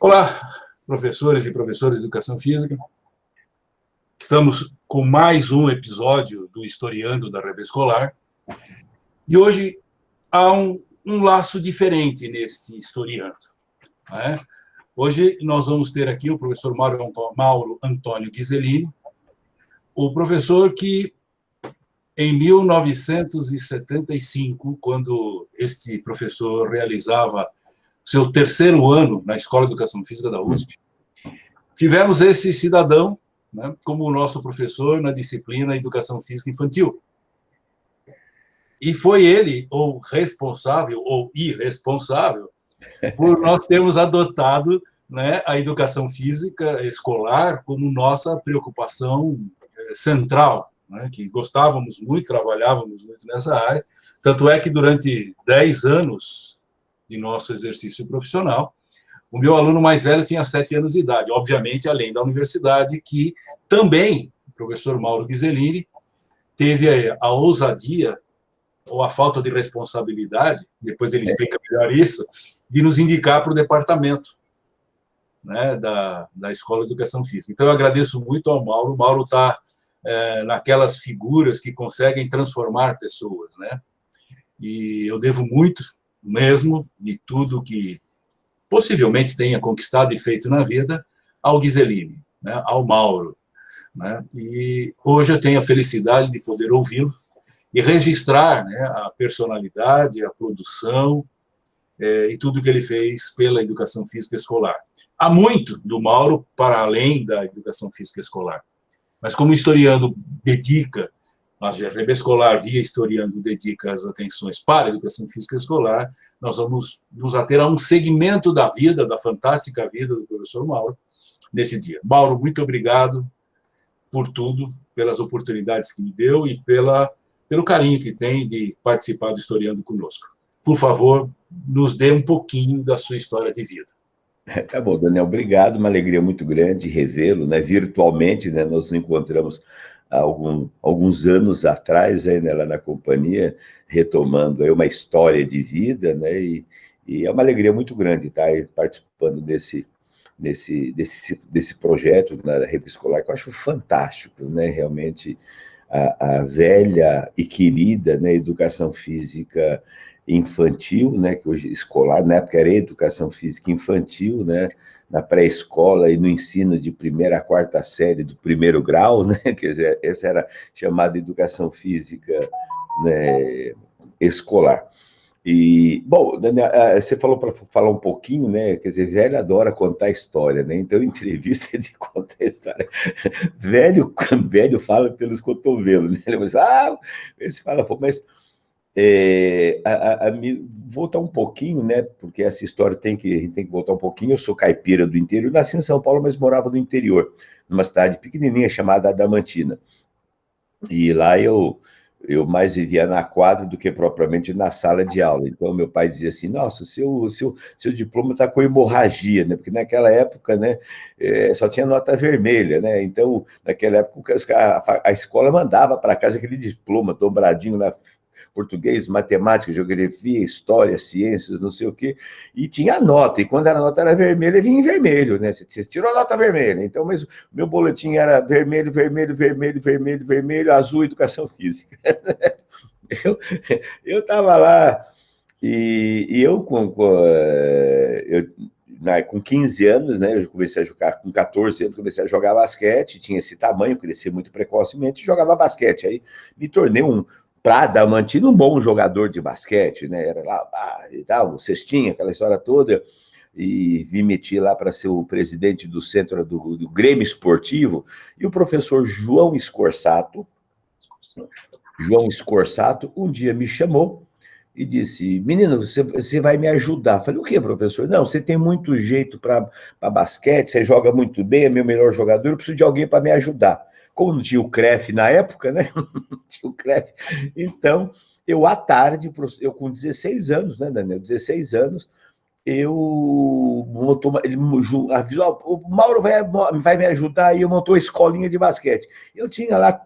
Olá, professores e professoras de Educação Física. Estamos com mais um episódio do Historiando da Rede Escolar. E hoje há um laço diferente neste Historiando, né? Hoje nós vamos ter aqui o professor Mauro Antônio Ghiseline, o professor que, em 1975, quando este professor realizava seu terceiro ano na Escola de Educação Física da USP, tivemos esse cidadão, né, como o nosso professor na disciplina Educação Física Infantil. E foi ele, ou responsável, ou irresponsável, por nós termos adotado, né, a educação física escolar como nossa preocupação central, né, que gostávamos muito, trabalhávamos muito nessa área. Tanto é que durante 10 anos de nosso exercício profissional, o meu aluno mais velho tinha 7 anos de idade, obviamente, além da universidade, que também o professor Mauro Ghiseline teve a ousadia, ou a falta de responsabilidade, depois ele explica melhor isso, de nos indicar para o departamento, né, da Escola de Educação Física. Então, eu agradeço muito ao Mauro. O Mauro está naquelas figuras que conseguem transformar pessoas, né? E eu devo muito, mesmo, de tudo que possivelmente tenha conquistado e feito na vida, ao Ghiseline, né, ao Mauro, né? E hoje eu tenho a felicidade de poder ouvi-lo e registrar, né, a personalidade, a produção e tudo que ele fez pela educação física escolar. Há muito do Mauro para além da educação física escolar, mas como o Historiando dedica, a Rede Escolar via Historiando dedica as atenções para a educação física escolar, nós vamos nos ater a um segmento da vida, da fantástica vida do professor Mauro, nesse dia. Mauro, muito obrigado por tudo, pelas oportunidades que me deu e pelo carinho que tem de participar do Historiando conosco. Por favor, nos dê um pouquinho da sua história de vida. Tá bom, Daniel, obrigado, uma alegria muito grande revê-lo, né, virtualmente, né, nós nos encontramos há alguns anos atrás, aí, né, lá na companhia, retomando aí uma história de vida, né, e é uma alegria muito grande estar aí participando desse projeto na Rede Escolar, que eu acho fantástico, né, realmente a velha e querida, né, educação física infantil, né, que hoje escolar, na época era educação física infantil, né, na pré-escola e no ensino de primeira a quarta série do primeiro grau, né, quer dizer, essa era chamada educação física, né, escolar. E, bom, Daniel, você falou para falar um pouquinho, né, quer dizer, velho adora contar história, né, então entrevista de contar história. Velho fala pelos cotovelos, né, esse fala, pô, mas voltar um pouquinho, né? Porque essa história a gente tem que voltar um pouquinho. Eu sou caipira do interior, nasci em São Paulo, mas morava no interior, numa cidade pequenininha chamada Adamantina. E lá eu mais vivia na quadra do que propriamente na sala de aula. Então, meu pai dizia assim, nossa, seu diploma está com hemorragia, né? Porque naquela época, né, só tinha nota vermelha, né? Então, naquela época, a escola mandava para casa aquele diploma dobradinho na português, matemática, geografia, história, ciências, não sei o quê, e tinha a nota, e quando a nota era vermelha, vinha em vermelho, né? Você tirou a nota vermelha. Então, mas o meu boletim era vermelho, vermelho, vermelho, vermelho, vermelho, azul, educação física. Eu estava lá, e eu com 15 anos, né, eu comecei a jogar, com 14 anos, comecei a jogar basquete, tinha esse tamanho, cresci muito precocemente, jogava basquete, aí me tornei para Adamantina, um bom jogador de basquete, né? Era lá, e tal, cestinha, aquela história toda, e me meti lá para ser o presidente do centro do Grêmio Esportivo, e o professor João Scorsato um dia me chamou e disse, menino, você vai me ajudar. Falei, o quê, professor? Não, você tem muito jeito para basquete, você joga muito bem, é meu melhor jogador, eu preciso de alguém para me ajudar. Como não tinha o CREF na época, né? Não tinha o CREF. Então, eu à tarde, eu com 16 anos, né, Daniel? 16 anos, ele avisou, o Mauro vai me ajudar, e eu montou a escolinha de basquete. Eu tinha lá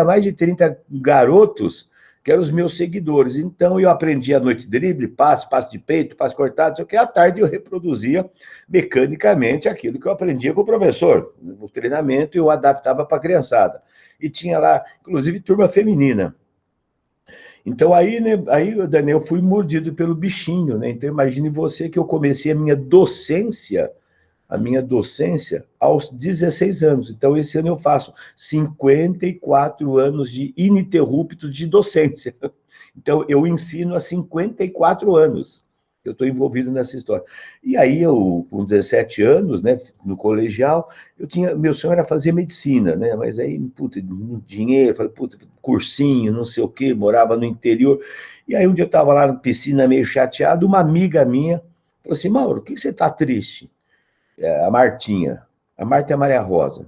mais de 30 garotos, que eram os meus seguidores. Então, eu aprendi à noite drible, passe de peito, passe cortado, só que à tarde eu reproduzia mecanicamente aquilo que eu aprendia com o professor. No treinamento, eu adaptava para a criançada. E tinha lá, inclusive, turma feminina. Então, aí, né, Daniel, eu fui mordido pelo bichinho, né? Então, imagine você que eu comecei a minha docência aos 16 anos. Então, esse ano eu faço 54 anos de ininterrupto de docência. Então, eu ensino há 54 anos. Eu estou envolvido nessa história. E aí, eu, com 17 anos, né, no colegial, meu sonho era fazer medicina, né? Mas aí, puta, dinheiro, falei, puta, cursinho, não sei o quê, morava no interior. E aí, um dia eu estava lá na piscina, meio chateado, uma amiga minha falou assim, Mauro, por que você está triste? A Martinha. A Marta é a Maria Rosa.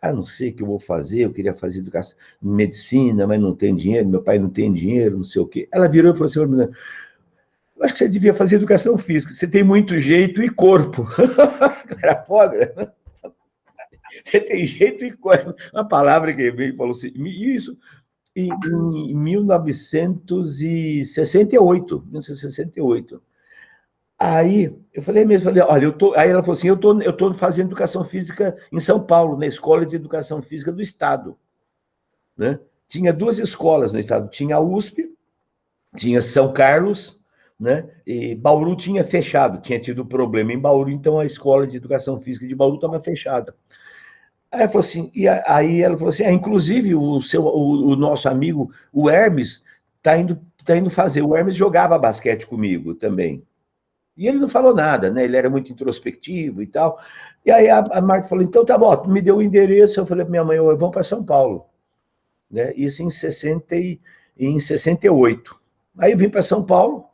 Ah, não sei o que eu vou fazer, eu queria fazer educação, medicina, mas não tem dinheiro, meu pai não tem dinheiro, não sei o quê. Ela virou e falou assim, eu acho que você devia fazer educação física, você tem muito jeito e corpo. Era pobre, né? Você tem jeito e corpo. Uma palavra que ele falou assim, isso em 1968, 1968. Aí eu falei mesmo, olha, aí ela falou assim, eu tô fazendo educação física em São Paulo, na Escola de Educação Física do Estado, né? Tinha duas escolas no estado, tinha a USP, tinha São Carlos, né? E Bauru tinha fechado, tinha tido problema em Bauru, então a Escola de Educação Física de Bauru estava fechada. Aí ela falou assim, aí ela falou assim, inclusive o nosso amigo, o Hermes, tá indo fazer. O Hermes jogava basquete comigo também. E ele não falou nada, né? Ele era muito introspectivo e tal. E aí a Marta falou, então tá bom, me deu o endereço. Eu falei para minha mãe, vamos para São Paulo. Né? Isso em 68. Aí eu vim para São Paulo,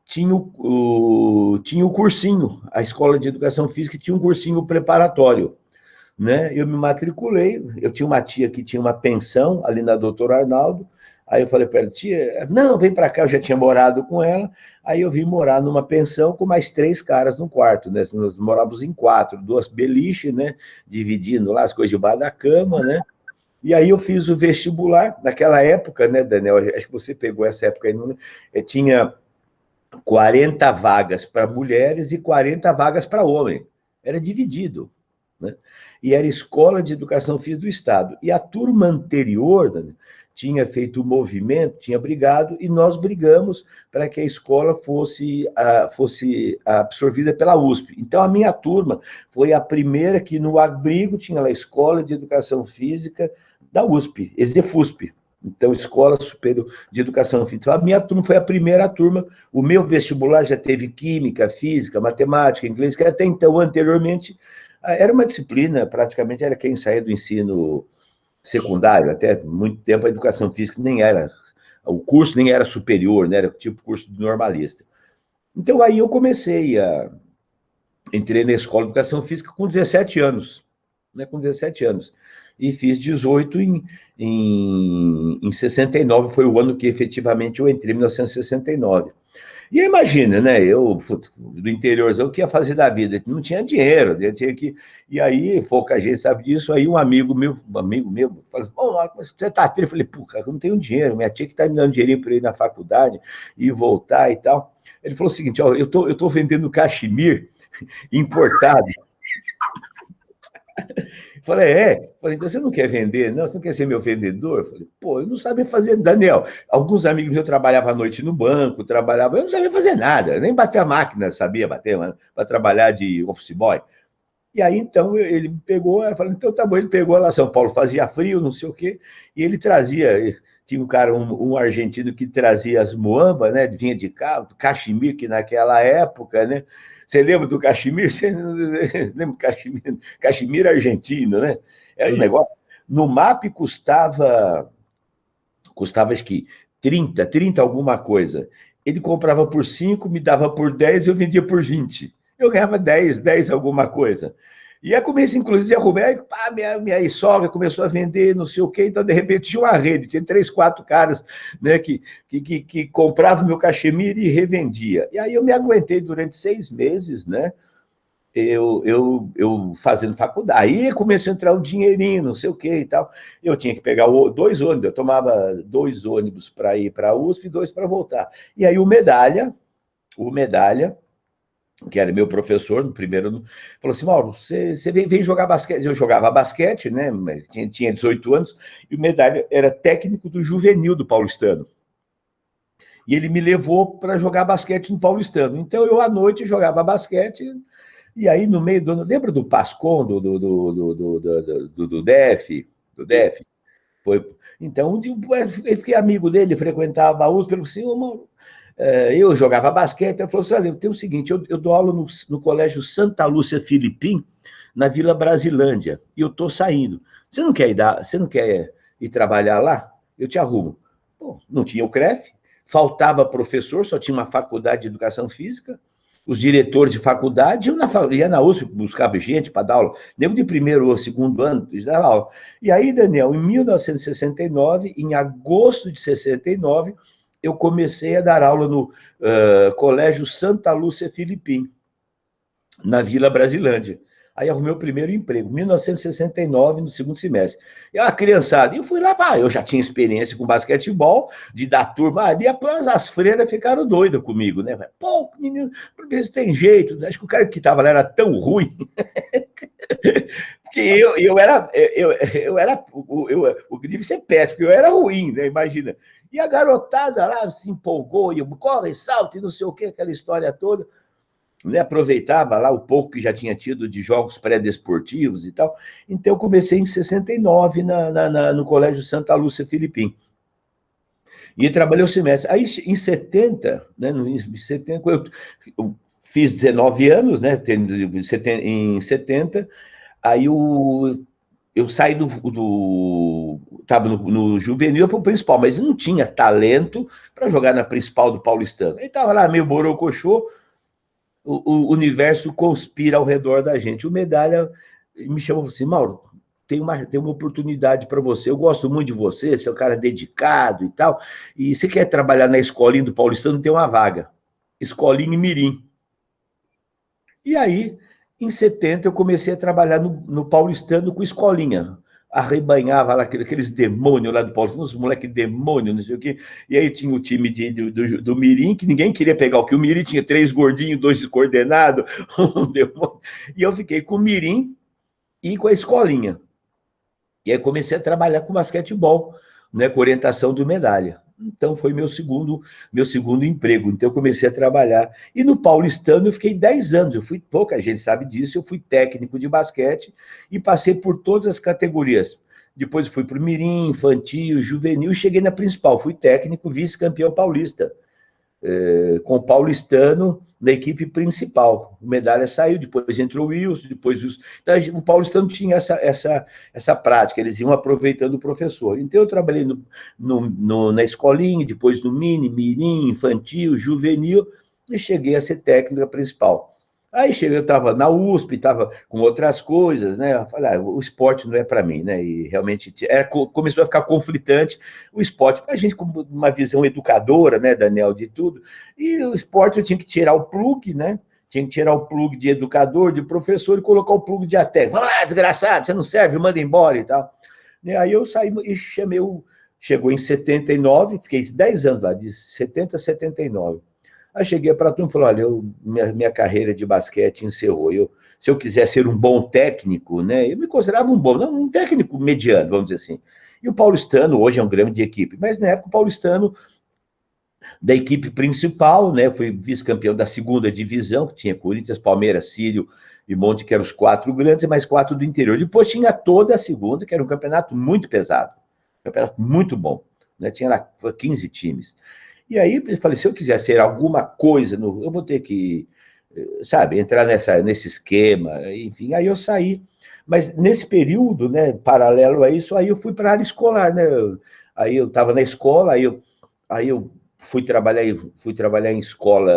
tinha o cursinho, a Escola de Educação Física tinha um cursinho preparatório. Né? Eu me matriculei, eu tinha uma tia que tinha uma pensão ali na Doutor Arnaldo. Aí eu falei para ela, tia, não, vem para cá, eu já tinha morado com ela. Aí eu vim morar numa pensão com mais 3 caras no quarto, né? Nós morávamos em 4, 2 beliches, né? Dividindo lá as coisas debaixo da cama, né? E aí eu fiz o vestibular, naquela época, né, Daniel? Acho que você pegou essa época aí, não, tinha 40 vagas para mulheres e 40 vagas para homem. Era dividido. Né? E era Escola de Educação Física do Estado. E a turma anterior, Daniel, tinha feito o movimento, tinha brigado, e nós brigamos para que a escola fosse absorvida pela USP. Então, a minha turma foi a primeira que, no abrigo, tinha lá a Escola de Educação Física da USP, ESEFUSP. Então, Escola Superior de Educação Física. A minha turma foi a primeira turma. O meu vestibular já teve Química, Física, Matemática, Inglês, que até então, anteriormente, era uma disciplina, praticamente era quem saía do ensino secundário, até muito tempo a educação física nem era, o curso nem era superior, né? Era tipo curso de normalista. Então aí eu entrei na escola de educação física com 17 anos, né? Com 17 anos. E fiz 18 em 69, foi o ano que efetivamente eu entrei, em 1969. E imagina, né? Eu, do interiorzão, o que ia fazer da vida? Não tinha dinheiro, eu tinha que. E aí, pouca gente sabe disso. Aí, um amigo meu falou assim: bom, você tá triste? Eu falei: pô, cara, eu não tenho dinheiro, minha tia que tá me dando dinheirinho para ir na faculdade e voltar e tal. Ele falou o seguinte: ó, eu tô vendendo cachemir importado. Falei, então você não quer vender? Não, você não quer ser meu vendedor? Falei, pô, eu não sabia fazer, Daniel. Alguns amigos meus trabalhavam à noite no banco, eu não sabia fazer nada, nem bater a máquina, sabia bater, para trabalhar de office boy. E aí, então, ele me pegou, eu falei, então tá bom, ele pegou lá São Paulo, fazia frio, não sei o quê, e ele trazia, tinha um cara, um argentino que trazia as muambas, né, vinha de carro, cachemir, que naquela época, né, você lembra do cachemir? Você lembra do cachemir? Cachemir argentino, né? Era um negócio. No MAP custava acho que 30 alguma coisa. Ele comprava por 5, me dava por 10, eu vendia por 20. Eu ganhava 10 alguma coisa. E aí comecei, inclusive, a arrumar, minha sogra começou a vender, não sei o quê, então, de repente, tinha uma rede, tinha 3, 4 caras, né, que compravam meu cachemir e revendia. E aí eu me aguentei durante 6 meses, né, eu fazendo faculdade, aí começou a entrar um dinheirinho, não sei o que e tal. Eu tinha que pegar 2 ônibus, eu tomava 2 ônibus para ir para a USP e 2 para voltar. E aí o Medalha, que era meu professor no primeiro ano, falou assim: Mauro, você vem jogar basquete. Eu jogava basquete, né? Tinha 18 anos, e o Medalha era técnico do juvenil do Paulistano. E ele me levou para jogar basquete no Paulistano. Então eu, à noite, jogava basquete. E aí, no meio do ano, lembra do Pascon, do DF? Do DF? Foi. Então, eu fiquei amigo dele, frequentava a USP, assim, eu jogava basquete, ele falou assim: olha, tem o seguinte, eu dou aula no Colégio Santa Lúcia Filipim, na Vila Brasilândia, e eu estou saindo. Você não quer ir trabalhar lá? Eu te arrumo. Pô, não tinha o CREF, faltava professor, só tinha uma faculdade de educação física, os diretores de faculdade ia na USP, buscava gente para dar aula, nem de primeiro ou segundo ano, dava aula. E aí, Daniel, em 1969, em agosto de 69, eu comecei a dar aula no Colégio Santa Lúcia Filipim, na Vila Brasilândia. Aí arrumei o primeiro emprego, 1969, no segundo semestre. E a criançada, eu fui lá, eu já tinha experiência com basquetebol, de dar turma ali, as freiras ficaram doidas comigo, né? Pô, menino, porque você tem jeito, acho que o cara que estava lá era tão ruim, que eu devia ser péssimo, porque eu era ruim, né? Imagina. E a garotada lá se empolgou, e corre, salta, e não sei o quê, aquela história toda. Né, aproveitava lá o pouco que já tinha tido de jogos pré-desportivos e tal. Então, eu comecei em 69 no Colégio Santa Lúcia Filipim. E trabalhei o semestre. Aí, em 70, né, em 70 eu fiz 19 anos, né, em 70, aí eu saí estava no juvenil para o principal, mas não tinha talento para jogar na principal do Paulistano. Aí estava lá meio borocochô, o universo conspira ao redor da gente. O Medalha me chamou assim: Mauro, tem uma oportunidade para você, eu gosto muito de você, você é um cara dedicado e tal, e você quer trabalhar na escolinha do Paulistano, tem uma vaga, escolinha em Mirim. E aí, em 70, eu comecei a trabalhar no Paulistano com escolinha, arrebanhava lá aqueles demônios lá do Paulistano, uns moleques demônios, não sei o quê. E aí tinha o time do Mirim, que ninguém queria pegar, o que o Mirim tinha 3 gordinhos, 2 descoordenados, um demônio. E eu fiquei com o Mirim e com a escolinha. E aí comecei a trabalhar com basquetebol, né, com orientação do Medalha. Então, foi meu segundo emprego. Então, eu comecei a trabalhar. E no Paulistano, eu fiquei 10 anos. Pouca gente sabe disso, eu fui técnico de basquete e passei por todas as categorias. Depois fui para o Mirim, infantil, juvenil, e cheguei na principal. Fui técnico, vice-campeão paulista, com o Paulistano na equipe principal. O Medalha saiu, depois entrou o Wilson, depois então, o Paulistano tinha essa prática, eles iam aproveitando o professor. Então, eu trabalhei na escolinha, depois no Mirim, infantil, juvenil, e cheguei a ser técnico principal. Aí eu estava na USP, estava com outras coisas, né? Eu falei, o esporte não é para mim, né? E realmente começou a ficar conflitante o esporte. A gente com uma visão educadora, né, Daniel, de tudo. E o esporte eu tinha que tirar o plug, né? Tinha que tirar o plug de educador, de professor e colocar o plug de até. Vamos lá, desgraçado, você não serve, manda embora e tal. E aí eu saí e chegou em 79, fiquei 10 anos lá, de 70 a 79. Aí cheguei para a turma e falei: olha, minha carreira de basquete encerrou. Se eu quiser ser um bom técnico, né, eu me considerava um técnico mediano, vamos dizer assim. E o Paulistano hoje é um grande equipe, mas na época o Paulistano, da equipe principal, né, fui vice-campeão da segunda divisão, que tinha Corinthians, Palmeiras, Sírio e Monte, que eram os 4 grandes, e mais 4 do interior. Depois tinha toda a segunda, que era um campeonato muito pesado, um campeonato muito bom, né, tinha lá 15 times. E aí eu falei: se eu quiser ser alguma coisa, eu vou ter que, sabe, entrar nesse esquema, enfim. Aí eu saí. Mas nesse período, né, paralelo a isso, aí eu fui para a área escolar, né? Aí eu estava na escola, aí eu fui trabalhar em escola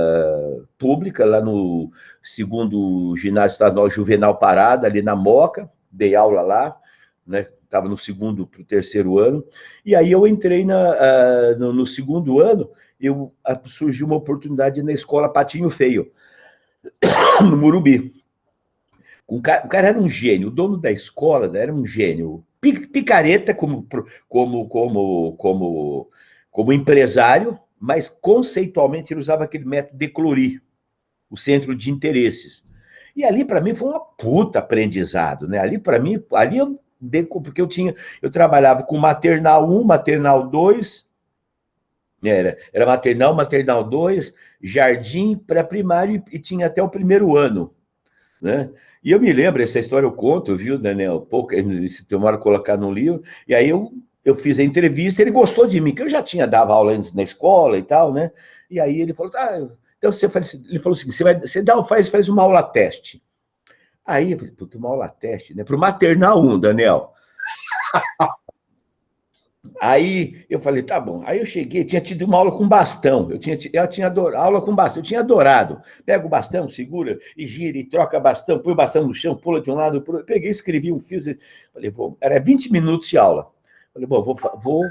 pública, lá no 2º Ginásio Estadual Juvenal Parada, ali na Moca, dei aula lá, né? Estava no 2º para o 3º ano, e aí eu entrei no 2º ano, surgiu uma oportunidade na escola Patinho Feio, no Murubi. O cara era um gênio, o dono da escola era um gênio. Picareta como empresário, mas conceitualmente ele usava aquele método de Clory, o centro de interesses. E ali, para mim, foi uma puta aprendizado, né? Ali, para mim, porque eu trabalhava com maternal 1, maternal 2, era maternal 2, jardim, pré-primário e tinha até o primeiro ano, né? E eu me lembro, essa história eu conto, viu, Daniel? Pouco, se tomara colocar num livro, e aí eu fiz a entrevista, ele gostou de mim, que eu já tinha dado aula antes na escola e tal, né? E aí ele falou, então ele falou assim, faz uma aula teste. Aí eu falei, puta, uma aula teste, né? Para o maternal 1, Daniel. Aí eu falei, tá bom. Aí eu cheguei, tinha tido uma aula com bastão. Eu tinha aula com bastão, eu tinha adorado. Pega o bastão, segura e gira e troca bastão, põe o bastão no chão, pula de um lado, pula. Peguei, escrevi, fiz. Falei, era 20 minutos de aula. Falei, bom, vou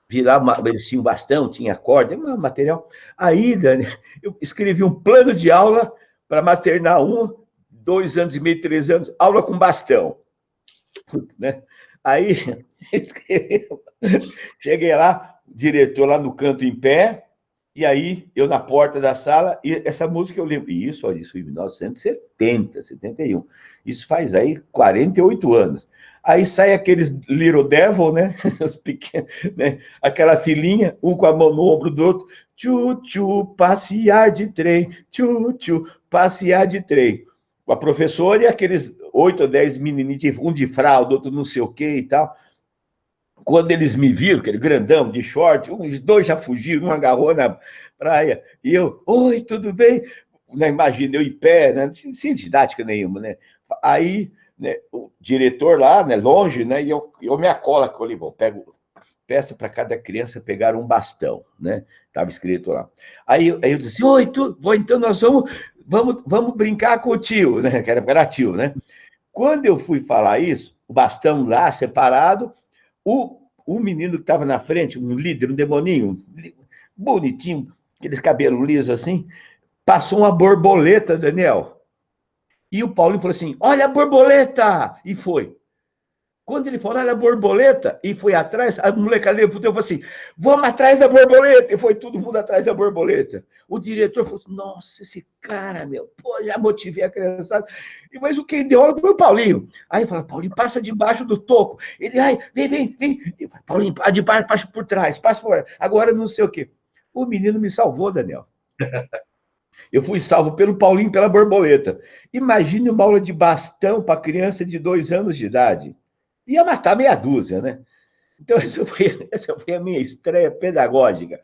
virar eles tinham bastão, tinha corda, material. Aí, Dani, eu escrevi um plano de aula para maternal 1, 2 anos e meio, 3 anos, aula com bastão. Né? Aí, cheguei lá, diretor lá no canto em pé, e aí eu na porta da sala, e essa música eu lembro, isso em 1970, 71, isso faz aí 48 anos. Aí sai aqueles Little Devil, né, os pequenos, né? Aquela filhinha, um com a mão no ombro do outro, tchu-tchu, passear de trem, tchu-tchu, passear de trem. A professora e aqueles 8 ou 10 menininhos, um de fralda, outro não sei o que e tal. Quando eles me viram, aquele grandão de short, os dois já fugiram, um agarrou na praia, e eu, oi, tudo bem? Imagina, eu em pé, né? Sem didática nenhuma, né? Aí, né, o diretor lá, né, longe, né, e eu me acola, que eu falei, bom, peça para cada criança pegar um bastão, né? Estava escrito lá. Aí eu disse, oi, então nós vamos brincar com o tio, né? Que era tio, né? Quando eu fui falar isso, o bastão lá, separado, o menino que estava na frente, um líder, um demoninho, bonitinho, aqueles cabelos lisos assim, passou uma borboleta, Daniel. E o Paulinho falou assim, olha a borboleta! E foi. Quando ele falou, olha a borboleta, e foi atrás, a molecada levantou e falou assim, vamos atrás da borboleta, e foi todo mundo atrás da borboleta. O diretor falou assim, nossa, esse cara, meu, pô, já motivei a criançada. Mas quem deu aula foi o Paulinho. Aí fala, Paulinho, passa debaixo do toco. Ele, ai, vem. Paulinho, de baixo, passa por trás, passa por... Agora não sei o quê. O menino me salvou, Daniel. Eu fui salvo pelo Paulinho, pela borboleta. Imagine uma aula de bastão para criança de 2 anos de idade. Ia matar meia dúzia, né? Então, essa foi a minha estreia pedagógica.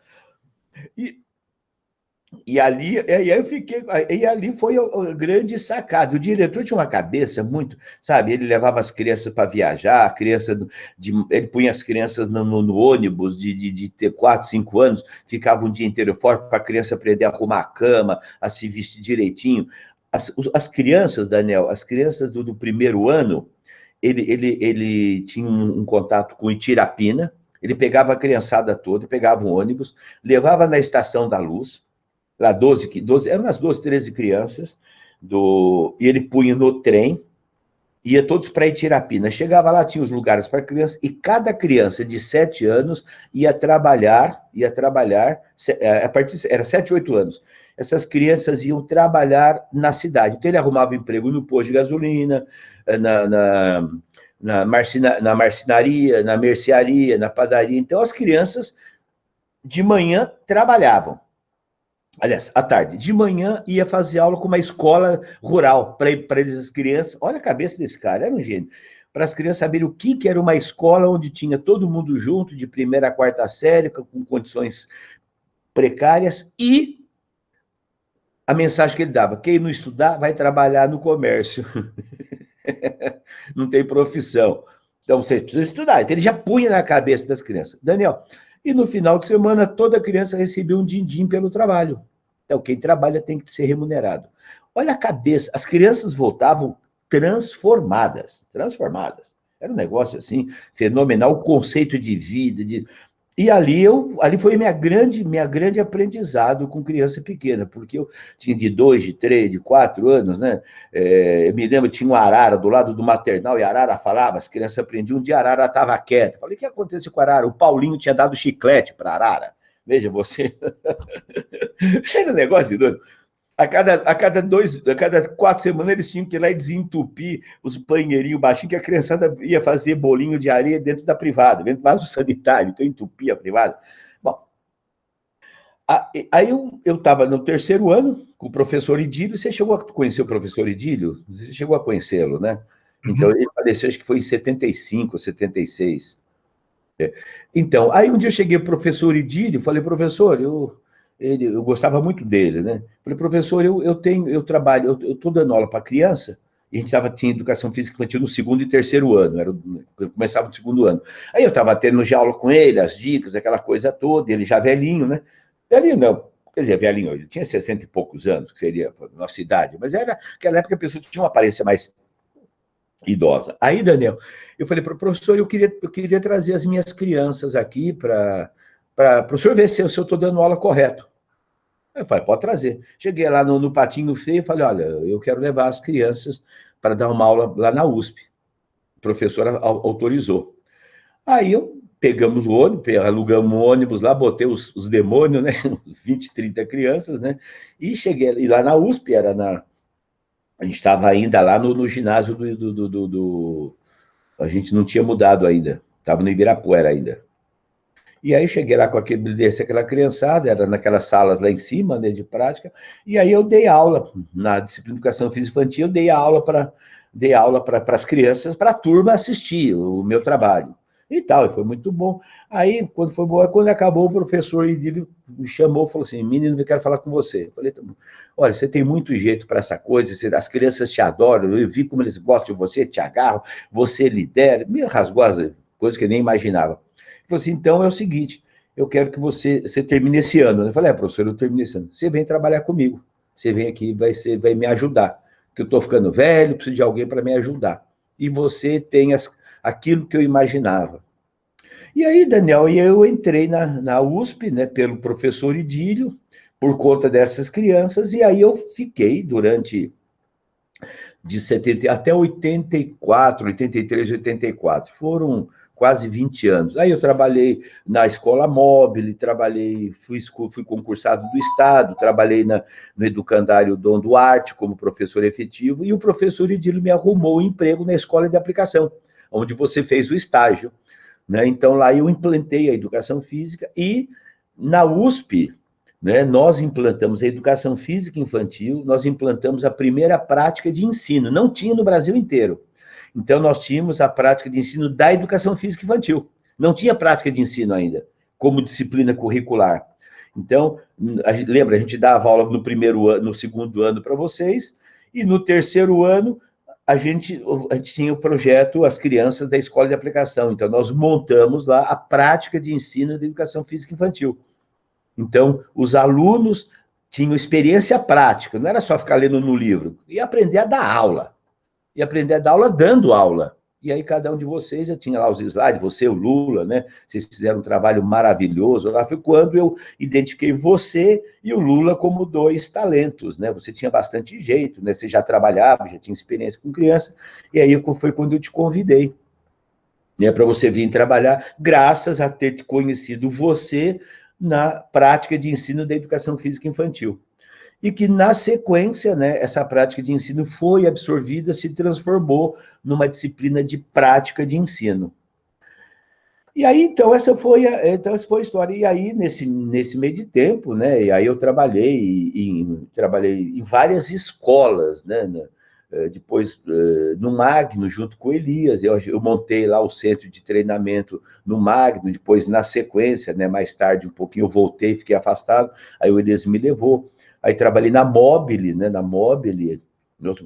E ali eu fiquei. E ali foi o grande sacado. O diretor tinha uma cabeça muito, sabe? Ele levava as crianças para viajar, ele punha as crianças no ônibus de ter 4, 5 anos, ficava um dia inteiro fora para a criança aprender a arrumar a cama, a se vestir direitinho. As crianças, Daniel, as crianças do primeiro ano, ele tinha um contato com Itirapina, ele pegava a criançada toda, pegava um ônibus, levava na Estação da Luz, lá 12, eram umas 12, 13 crianças, e ele punha no trem, ia todos para Itirapina. Chegava lá, tinha os lugares para criança, e cada criança de 7 anos ia trabalhar, a partir, era 7, 8 anos, essas crianças iam trabalhar na cidade. Então, ele arrumava emprego no posto de gasolina, na marcenaria, na mercearia, na padaria. Então, as crianças, de manhã, trabalhavam. Aliás, à tarde. De manhã, ia fazer aula com uma escola rural, para eles, as crianças. Olha a cabeça desse cara, era um gênio. Para as crianças saberem o que era uma escola onde tinha todo mundo junto, de 1ª a 4ª série, com condições precárias, e a mensagem que ele dava, quem não estudar vai trabalhar no comércio. Não tem profissão. Então, vocês precisam estudar. Então, ele já punha na cabeça das crianças. Daniel, e no final de semana, toda criança recebia um din-din pelo trabalho. Então, quem trabalha tem que ser remunerado. Olha a cabeça, as crianças voltavam transformadas. Era um negócio, assim, fenomenal, o conceito de vida, E ali foi minha grande aprendizado com criança pequena, porque eu tinha de 2, de 3, de 4 anos, né? Eu me lembro, tinha uma arara do lado do maternal, e a arara falava, as crianças aprendiam, um dia a arara estava quieta. Falei, o que aconteceu com a arara? O Paulinho tinha dado chiclete para a arara. Veja você. Era um negócio de doido. A cada 4 semanas eles tinham que ir lá e desentupir os banheirinhos baixinhos, que a criançada ia fazer bolinho de areia dentro da privada, dentro do vaso sanitário, então entupia a privada. Bom, aí eu estava no terceiro ano com o professor Idílio. Você chegou a conhecer o professor Idílio? Você chegou a conhecê-lo, né? Então, ele faleceu, acho que foi em 75, 76. Então, aí um dia eu cheguei para o professor Idílio, falei, professor, eu gostava muito dele, né? Falei, professor, eu trabalho, eu estou dando aula para criança, e a gente tinha educação física infantil no segundo e terceiro ano, eu começava no segundo ano. Aí eu estava tendo já aula com ele, as dicas, aquela coisa toda, ele já velhinho, né? Velhinho não, quer dizer, velhinho, ele tinha 60 e poucos anos, que seria a nossa idade, mas era aquela época a pessoa tinha uma aparência mais idosa. Aí, Daniel, eu falei para o professor, eu queria trazer as minhas crianças aqui para o senhor ver se eu estou dando aula correto. Eu falei, pode trazer. Cheguei lá no Patinho Feio e falei, olha, eu quero levar as crianças para dar uma aula lá na USP. O professor autorizou. Aí pegamos o ônibus, alugamos um ônibus lá, botei os demônios, né? 20, 30 crianças, né? E cheguei e lá na USP, a gente estava ainda lá no ginásio a gente não tinha mudado ainda, estava no Ibirapuera ainda. E aí eu cheguei lá com aquela criançada, era naquelas salas lá em cima, né, de prática, e aí eu dei aula, na disciplina de educação física infantil, eu dei aula para as crianças, para a turma assistir o meu trabalho. E tal, e foi muito bom. Aí, quando acabou, o professor Idílio me chamou e falou assim, menino, eu quero falar com você. Eu falei, olha, você tem muito jeito para essa coisa, as crianças te adoram, eu vi como eles gostam de você, te agarram, você lidera, me rasgou as coisas que eu nem imaginava. Ele falou assim, então é o seguinte, eu quero que você termine esse ano. Eu falei, professor, eu termino esse ano. Você vem trabalhar comigo, você vem aqui, vai me ajudar, porque eu estou ficando velho, preciso de alguém para me ajudar. E você tem aquilo que eu imaginava. E aí, Daniel, eu entrei na USP, né, pelo professor Idílio, por conta dessas crianças, e aí eu fiquei durante de 70 até 84, 83, 84. Foram quase 20 anos. Aí eu trabalhei na escola móvel, fui concursado do Estado, trabalhei no educandário Dom Duarte como professor efetivo, e o professor Idílio me arrumou um emprego na escola de aplicação, onde você fez o estágio, né? Então lá eu implantei a educação física, e na USP, né, nós implantamos a educação física infantil, nós implantamos a primeira prática de ensino, não tinha no Brasil inteiro. Então, nós tínhamos a prática de ensino da educação física infantil. Não tinha prática de ensino ainda, como disciplina curricular. Então, lembra, a gente dava aula no primeiro ano, no segundo ano para vocês, e no terceiro ano, a gente tinha o projeto As Crianças da Escola de Aplicação. Então, nós montamos lá a prática de ensino da educação física infantil. Então, os alunos tinham experiência prática, não era só ficar lendo no livro, ia aprender a dar aula. E aprender a dar aula dando aula. E aí cada um de vocês, eu tinha lá os slides, você, o Lula, né? Vocês fizeram um trabalho maravilhoso. Lá foi quando eu identifiquei você e o Lula como dois talentos, né? Você tinha bastante jeito, né? Você já trabalhava, já tinha experiência com criança, e aí foi quando eu te convidei, né, para você vir trabalhar, graças a ter te conhecido você na prática de ensino da educação física infantil. E que, na sequência, né, essa prática de ensino foi absorvida, se transformou numa disciplina de prática de ensino. E aí, então, essa foi a história. E aí, nesse meio de tempo, né, e aí eu trabalhei em várias escolas, né, depois no Magno, junto com o Elias, eu montei lá o centro de treinamento no Magno, depois, na sequência, né, mais tarde, um pouquinho, eu voltei, fiquei afastado, aí o Elias me levou. Aí trabalhei na Mobile, né? Na Mobile,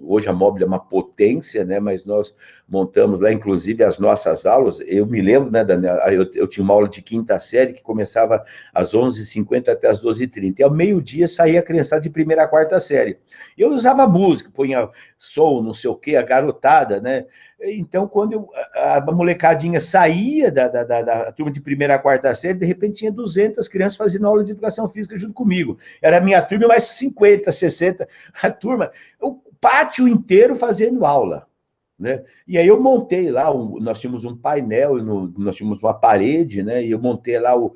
Hoje a Móbile é uma potência, né? Mas nós montamos lá, inclusive, as nossas aulas. Eu me lembro, né, Daniel, eu tinha uma aula de quinta série que começava às 11h50 até às 12h30. E ao meio-dia saía a criançada de primeira a quarta série. Eu usava música, punha som, não sei o quê, a garotada, né? Então, quando a molecadinha saía da turma de primeira a quarta série, de repente tinha 200 crianças fazendo aula de educação física junto comigo. Era a minha turma, mais 50, 60. A turma, o pátio inteiro fazendo aula, né? E aí eu montei lá, nós tínhamos um painel, nós tínhamos uma parede, né? E eu montei lá o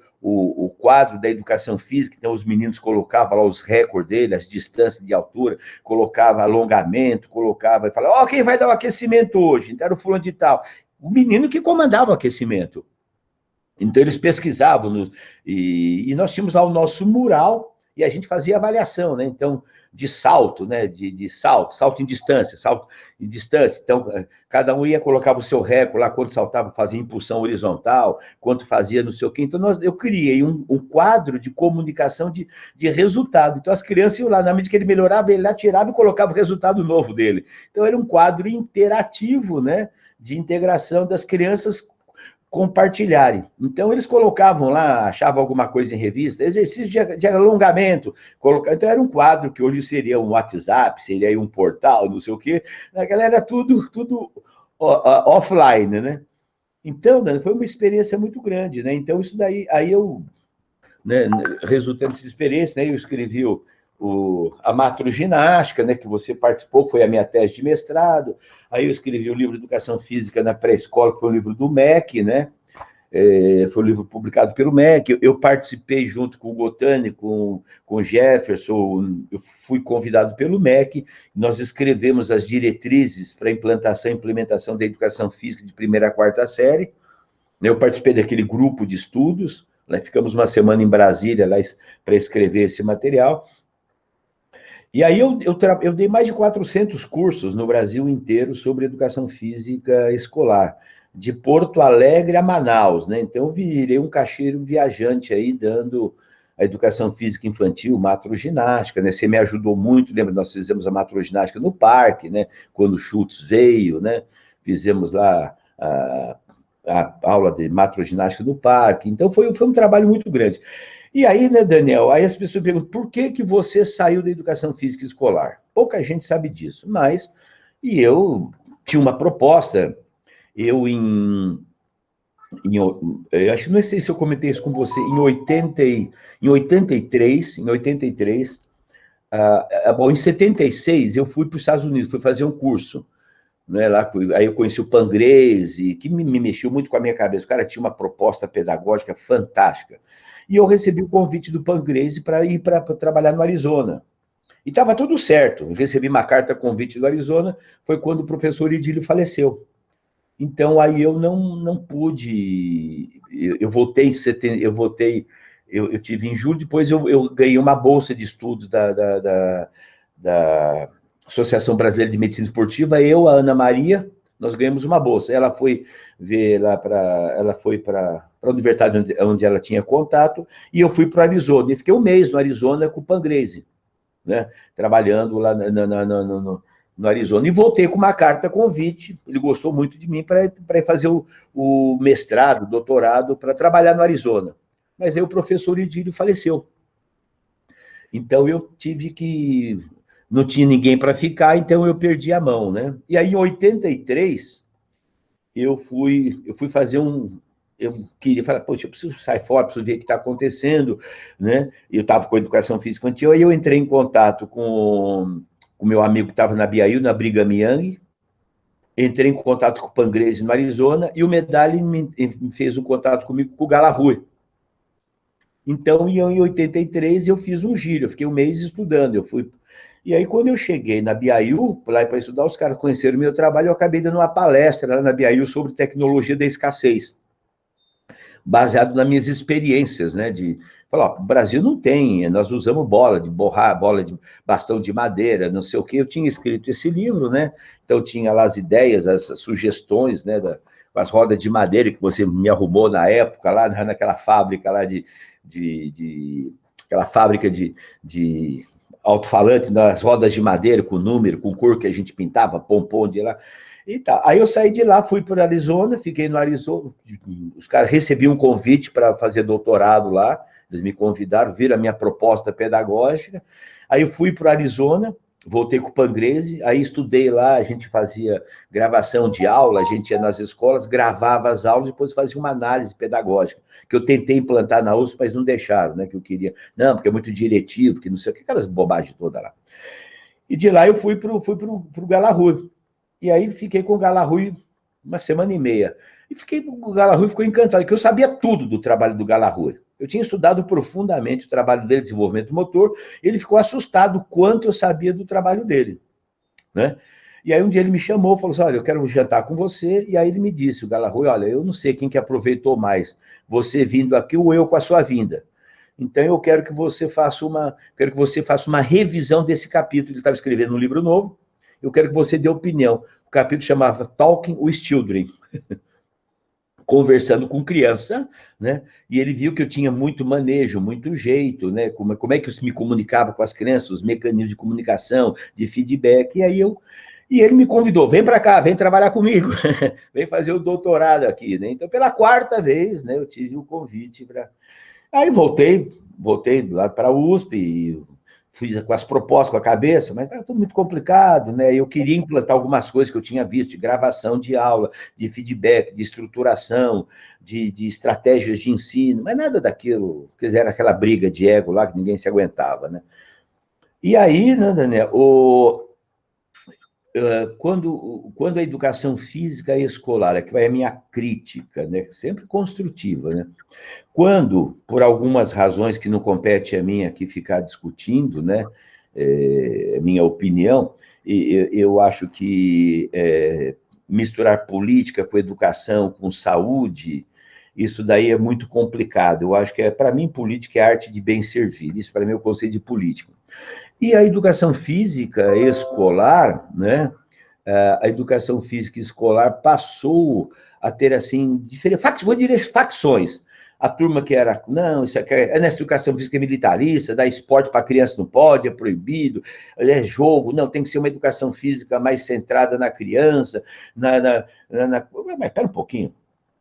quadro da educação física, então os meninos colocavam lá os recordes dele, as distâncias de altura, colocava alongamento, colocava, e falava, ó, quem vai dar o aquecimento hoje? Então era o fulano de tal. O menino que comandava o aquecimento. Então eles pesquisavam, e nós tínhamos lá o nosso mural, e a gente fazia avaliação, né? Então, de salto, né? De salto em distância, salto em distância. Então, cada um ia, colocava o seu recorde lá, quanto saltava, fazia impulsão horizontal, quanto fazia não sei o quê. Então, eu criei um quadro de comunicação de resultado. Então, as crianças iam lá, na medida que ele melhorava, ele lá tirava e colocava o resultado novo dele. Então, era um quadro interativo, né? De integração das crianças compartilharem. Então, eles colocavam lá, achavam alguma coisa em revista, exercício de alongamento, então era um quadro que hoje seria um WhatsApp, seria aí um portal, não sei o quê, a galera tudo offline, né? Então, foi uma experiência muito grande, né? Então, isso daí, aí eu, né, resultando dessa experiência, né, eu escrevi a macroginástica, né, que você participou, foi a minha tese de mestrado. Aí eu escrevi o livro Educação Física na Pré-Escola, que foi um livro do MEC, né? Foi um livro publicado pelo MEC. Eu participei junto com o Gotani, com o Jefferson, eu fui convidado pelo MEC, nós escrevemos as diretrizes para implantação e implementação da educação física de primeira a quarta série. Eu participei daquele grupo de estudos, né? Ficamos uma semana em Brasília para escrever esse material. E aí eu dei mais de 400 cursos no Brasil inteiro sobre educação física escolar, de Porto Alegre a Manaus, né? Então eu virei um caixeiro viajante aí, dando a educação física infantil, macroginástica, né? Você me ajudou muito, lembra? Nós fizemos a macroginástica no parque, né? Quando o Schultz veio, né? Fizemos lá a aula de macroginástica no parque. Então foi um trabalho muito grande. E aí, né, Daniel, aí as pessoas perguntam, por que você saiu da educação física escolar? Pouca gente sabe disso, mas eu tinha uma proposta, eu acho que não sei se eu comentei isso com você, em 83, bom, em 76 eu fui para os Estados Unidos, fui fazer um curso, né, lá, aí eu conheci o Pangrese, que me mexeu muito com a minha cabeça, o cara tinha uma proposta pedagógica fantástica, e eu recebi o convite do Pangrese para ir para trabalhar no Arizona. E estava tudo certo. Eu recebi uma carta convite do Arizona, foi quando o professor Idílio faleceu. Então, aí eu não pude... Eu voltei em setembro, eu tive em julho, depois eu ganhei uma bolsa de estudos da Associação Brasileira de Medicina Esportiva, eu, a Ana Maria, nós ganhamos uma bolsa. Ela foi para a universidade onde ela tinha contato, e eu fui para o Arizona, e fiquei um mês no Arizona com o Pangrese, né? Trabalhando lá no Arizona, e voltei com uma carta convite, ele gostou muito de mim para ir fazer o mestrado, o doutorado, para trabalhar no Arizona. Mas aí o professor Idílio faleceu. Então eu tive que... Não tinha ninguém para ficar, então eu perdi a mão, né? E aí, em 83, eu fui fazer eu queria falar, poxa, eu preciso sair fora, preciso ver o que está acontecendo, né? Eu estava com a educação física infantil, aí eu entrei em contato com o meu amigo que estava na BYU, na Brigham Young, entrei em contato com o Pangrese no Arizona, e o Medalli me fez um contato comigo com o Galarrue. Então, em 83, eu fiz um giro, eu fiquei um mês estudando, E aí, quando eu cheguei na BYU, lá para estudar, os caras conheceram o meu trabalho, eu acabei dando uma palestra lá na BYU sobre tecnologia da escassez, baseado nas minhas experiências, né, de falar, o Brasil não tem, nós usamos bola de bastão de madeira, não sei o quê. Eu tinha escrito esse livro, né, então tinha lá as ideias, as sugestões, né, com as rodas de madeira que você me arrumou na época, lá naquela fábrica lá aquela fábrica de alto-falante nas rodas de madeira, com número, com cor que a gente pintava, pompom de lá. E tá. Aí eu saí de lá, fui para Arizona, fiquei no Arizona. Os caras recebiam um convite para fazer doutorado lá, eles me convidaram, viram a minha proposta pedagógica. Aí eu fui para Arizona, voltei com o Pangrese, aí estudei lá, a gente fazia gravação de aula, a gente ia nas escolas, gravava as aulas, depois fazia uma análise pedagógica, que eu tentei implantar na USP, mas não deixaram, né, que eu queria. Não, porque é muito diretivo, que não sei o que, aquelas bobagens todas lá. E de lá eu fui pro Galarrua. E aí fiquei com o Galarrua uma semana e meia. E o Galarrua ficou encantado, porque eu sabia tudo do trabalho do Galarrua. Eu tinha estudado profundamente o trabalho dele, desenvolvimento motor, e ele ficou assustado o quanto eu sabia do trabalho dele, né? E aí um dia ele me chamou, falou assim, olha, eu quero jantar com você, e aí ele me disse, o Galarrua, olha, eu não sei quem que aproveitou mais, você vindo aqui ou eu com a sua vinda. Então eu quero que você faça uma revisão desse capítulo. Ele estava escrevendo um livro novo, eu quero que você dê opinião. O capítulo chamava Talking with Children. Conversando com criança, né? E ele viu que eu tinha muito manejo, muito jeito, né? Como é que eu me comunicava com as crianças, os mecanismos de comunicação, de feedback. E ele me convidou, vem para cá, vem trabalhar comigo, vem fazer o doutorado aqui, né? Então, pela quarta vez, né? Eu tive o convite para. Aí voltei lá para a USP, fiz com as propostas com a cabeça, mas estava tudo muito complicado, né? Eu queria implantar algumas coisas que eu tinha visto, de gravação de aula, de feedback, de estruturação, de estratégias de ensino, mas nada daquilo, quer dizer, era aquela briga de ego lá que ninguém se aguentava, né? E aí, né, Daniel, quando a educação física escolar, é que vai a minha crítica, né? Sempre construtiva, né? Quando, por algumas razões que não compete a mim aqui ficar discutindo, né, minha opinião, eu acho que misturar política com educação, com saúde, isso daí é muito complicado. Eu acho que, para mim, política é arte de bem servir. Isso, para mim, é o conceito de política. E a educação física escolar, né, a educação física escolar passou a ter, assim, diferentes, vou dizer, facções. A turma que era, não, isso aqui nessa educação física militarista, dar esporte para criança não pode, é proibido, é jogo, não, tem que ser uma educação física mais centrada na criança, mas espera um pouquinho.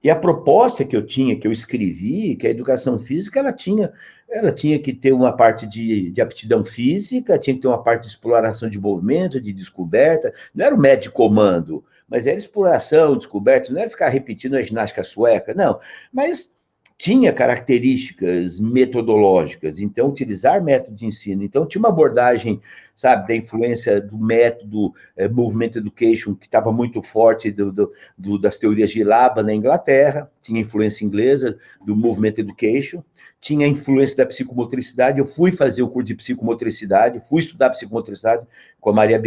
E a proposta que eu escrevi, que a educação física, ela tinha que ter uma parte de aptidão física, tinha que ter uma parte de exploração de movimento, de descoberta, não era o método de comando, mas era exploração, descoberta, não era ficar repetindo a ginástica sueca, não, mas tinha características metodológicas, então utilizar método de ensino, então tinha uma abordagem, sabe, da influência do método Movement Education, que estava muito forte das teorias de Laban na Inglaterra, tinha influência inglesa do Movement Education, tinha influência da psicomotricidade, eu fui fazer o curso de psicomotricidade, fui estudar psicomotricidade com a Maria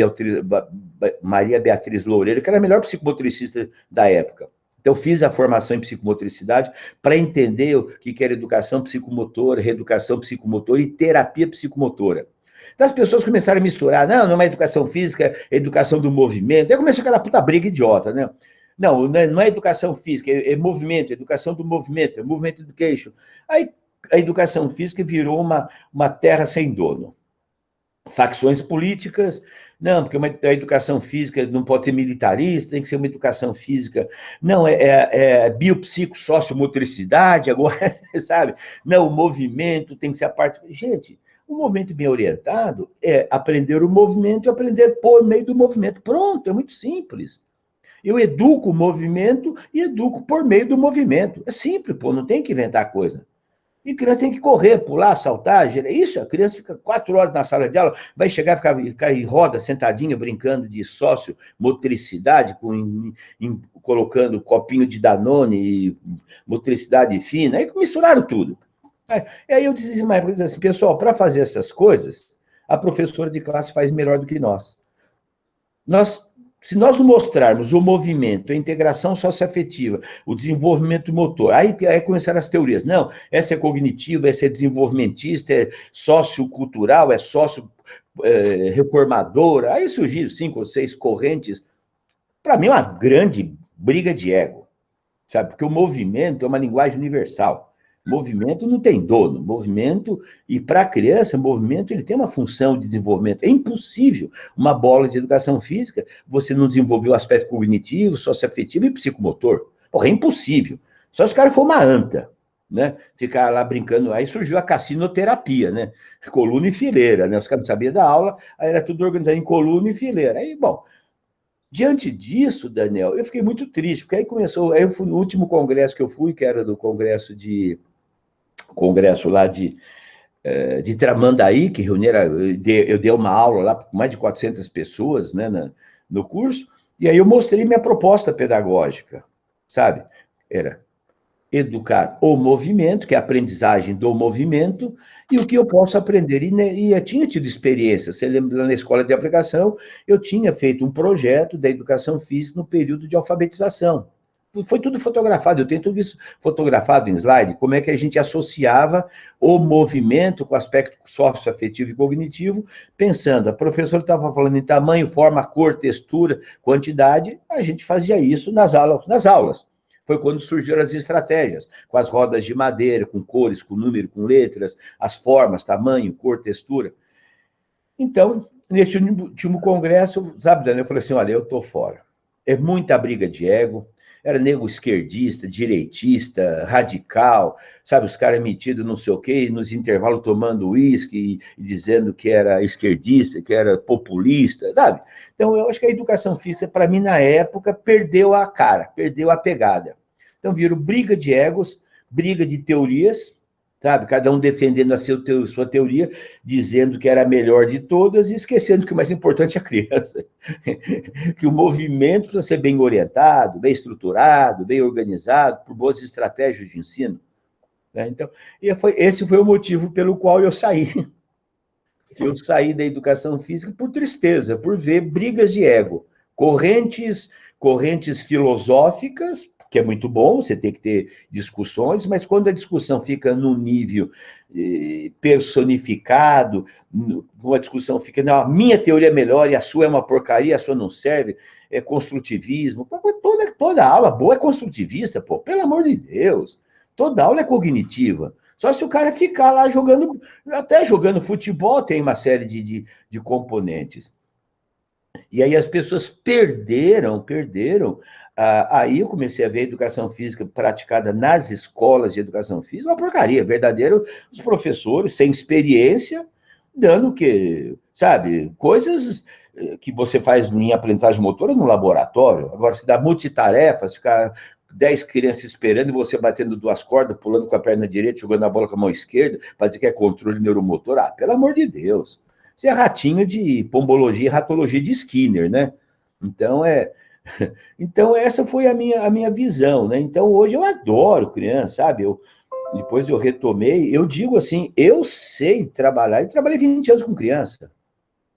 Beatriz Loureiro, que era a melhor psicomotricista da época. Então, fiz a formação em psicomotricidade para entender o que era educação psicomotora, reeducação psicomotora e terapia psicomotora. Então, as pessoas começaram a misturar, não é educação física, é educação do movimento. Aí começou aquela puta briga idiota, né? Não é educação física, é movimento, educação do movimento, é movement education. Aí a educação física virou uma terra sem dono. Facções políticas, não, porque a educação física não pode ser militarista, tem que ser uma educação física, não, é biopsico-sociomotricidade, agora, sabe? Não, o movimento tem que ser a parte... Gente, o movimento bem orientado é aprender o movimento e aprender por meio do movimento. Pronto, é muito simples. Eu educo o movimento e educo por meio do movimento. É simples, pô, não tem que inventar coisa. E criança tem que correr, pular, saltar, isso, a criança fica 4 horas na sala de aula, vai chegar, ficar em roda, sentadinha, brincando de sociomotricidade, colocando copinho de Danone e motricidade fina, aí misturaram tudo. E aí eu disse assim, pessoal, para fazer essas coisas, a professora de classe faz melhor do que nós. Se nós não mostrarmos o movimento, a integração socioafetiva, o desenvolvimento motor, aí começaram as teorias. Não, essa é cognitiva, essa é desenvolvimentista, é sociocultural, é reformadora. Aí surgiram 5 ou 6 correntes. Para mim, é uma grande briga de ego, sabe? Porque o movimento é uma linguagem universal. Movimento não tem dono. Movimento, e para a criança, movimento ele tem uma função de desenvolvimento. É impossível uma bola de educação física você não desenvolver o aspecto cognitivo, socioafetivo e psicomotor. Porra, é impossível. Só se o cara for uma anta, né? Ficar lá brincando. Aí surgiu a cassinoterapia, né? Coluna e fileira, né? Os caras não sabiam da aula, aí era tudo organizado em coluna e fileira. Aí, bom, diante disso, Daniel, eu fiquei muito triste, porque aí começou, aí eu fui no último congresso que eu fui, que era do congresso lá de Tramandaí, que reuniram, eu dei uma aula lá com mais de 400 pessoas, né, no curso, e aí eu mostrei minha proposta pedagógica, sabe? Era educar o movimento, que é a aprendizagem do movimento, e o que eu posso aprender. E eu tinha tido experiência, você lembra, lá na escola de aplicação, eu tinha feito um projeto da educação física no período de alfabetização. Foi tudo fotografado, eu tenho tudo isso fotografado em slide, como é que a gente associava o movimento com o aspecto socioafetivo e cognitivo, pensando, a professora estava falando em tamanho, forma, cor, textura, quantidade, a gente fazia isso nas aulas. Foi quando surgiram as estratégias, com as rodas de madeira, com cores, com número, com letras, as formas, tamanho, cor, textura. Então, neste último congresso, sabe, Daniel, eu falei assim, olha, eu estou fora. É muita briga de ego, era nego esquerdista, direitista, radical, sabe, os caras metidos não sei o quê, nos intervalos tomando uísque e dizendo que era esquerdista, que era populista, sabe? Então, eu acho que a educação física, para mim, na época, perdeu a cara, perdeu a pegada. Então, viram briga de egos, briga de teorias, sabe? Cada um defendendo a sua teoria, dizendo que era a melhor de todas e esquecendo que o mais importante é a criança. Que o movimento precisa ser bem orientado, bem estruturado, bem organizado, por boas estratégias de ensino. Né? Então, esse foi o motivo pelo qual eu saí. Eu saí da educação física por tristeza, por ver brigas de ego, correntes filosóficas, que é muito bom, você tem que ter discussões, mas quando a discussão fica num nível personificado, uma discussão fica, não, a minha teoria é melhor e a sua é uma porcaria, a sua não serve, é construtivismo. Toda aula boa é construtivista, pô, pelo amor de Deus. Toda aula é cognitiva. Só se o cara ficar lá jogando, até jogando futebol tem uma série de componentes. E aí as pessoas perderam. Aí eu comecei a ver a educação física praticada nas escolas de educação física, uma porcaria, verdadeiro, os professores sem experiência, dando que, sabe, coisas que você faz em aprendizagem motora no laboratório. Agora, se dá multitarefas, ficar 10 crianças esperando e você batendo 2 cordas, pulando com a perna direita, jogando a bola com a mão esquerda, para dizer que é controle neuromotor. Ah, pelo amor de Deus. Isso é ratinho de pombologia e ratologia de Skinner, né? Então, essa foi a minha visão, né? Então, hoje eu adoro criança, sabe? Depois eu retomei, eu digo assim, eu sei trabalhar, e trabalhei 20 anos com criança,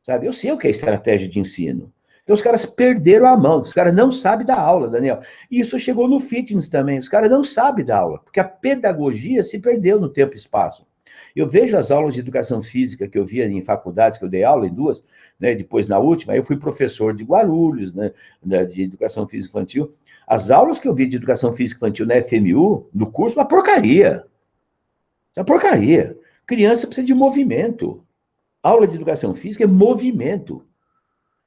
sabe? Eu sei o que é estratégia de ensino. Então, os caras perderam a mão, os caras não sabem dar aula, Daniel. E isso chegou no fitness também, os caras não sabem dar aula, porque a pedagogia se perdeu no tempo e espaço. Eu vejo as aulas de educação física que eu via em faculdades, que eu dei aula em 2, né, depois na última, eu fui professor de Guarulhos, né, de educação física infantil. As aulas que eu vi de educação física infantil na FMU, no curso, uma porcaria. Uma porcaria. Criança precisa de movimento. Aula de educação física é movimento.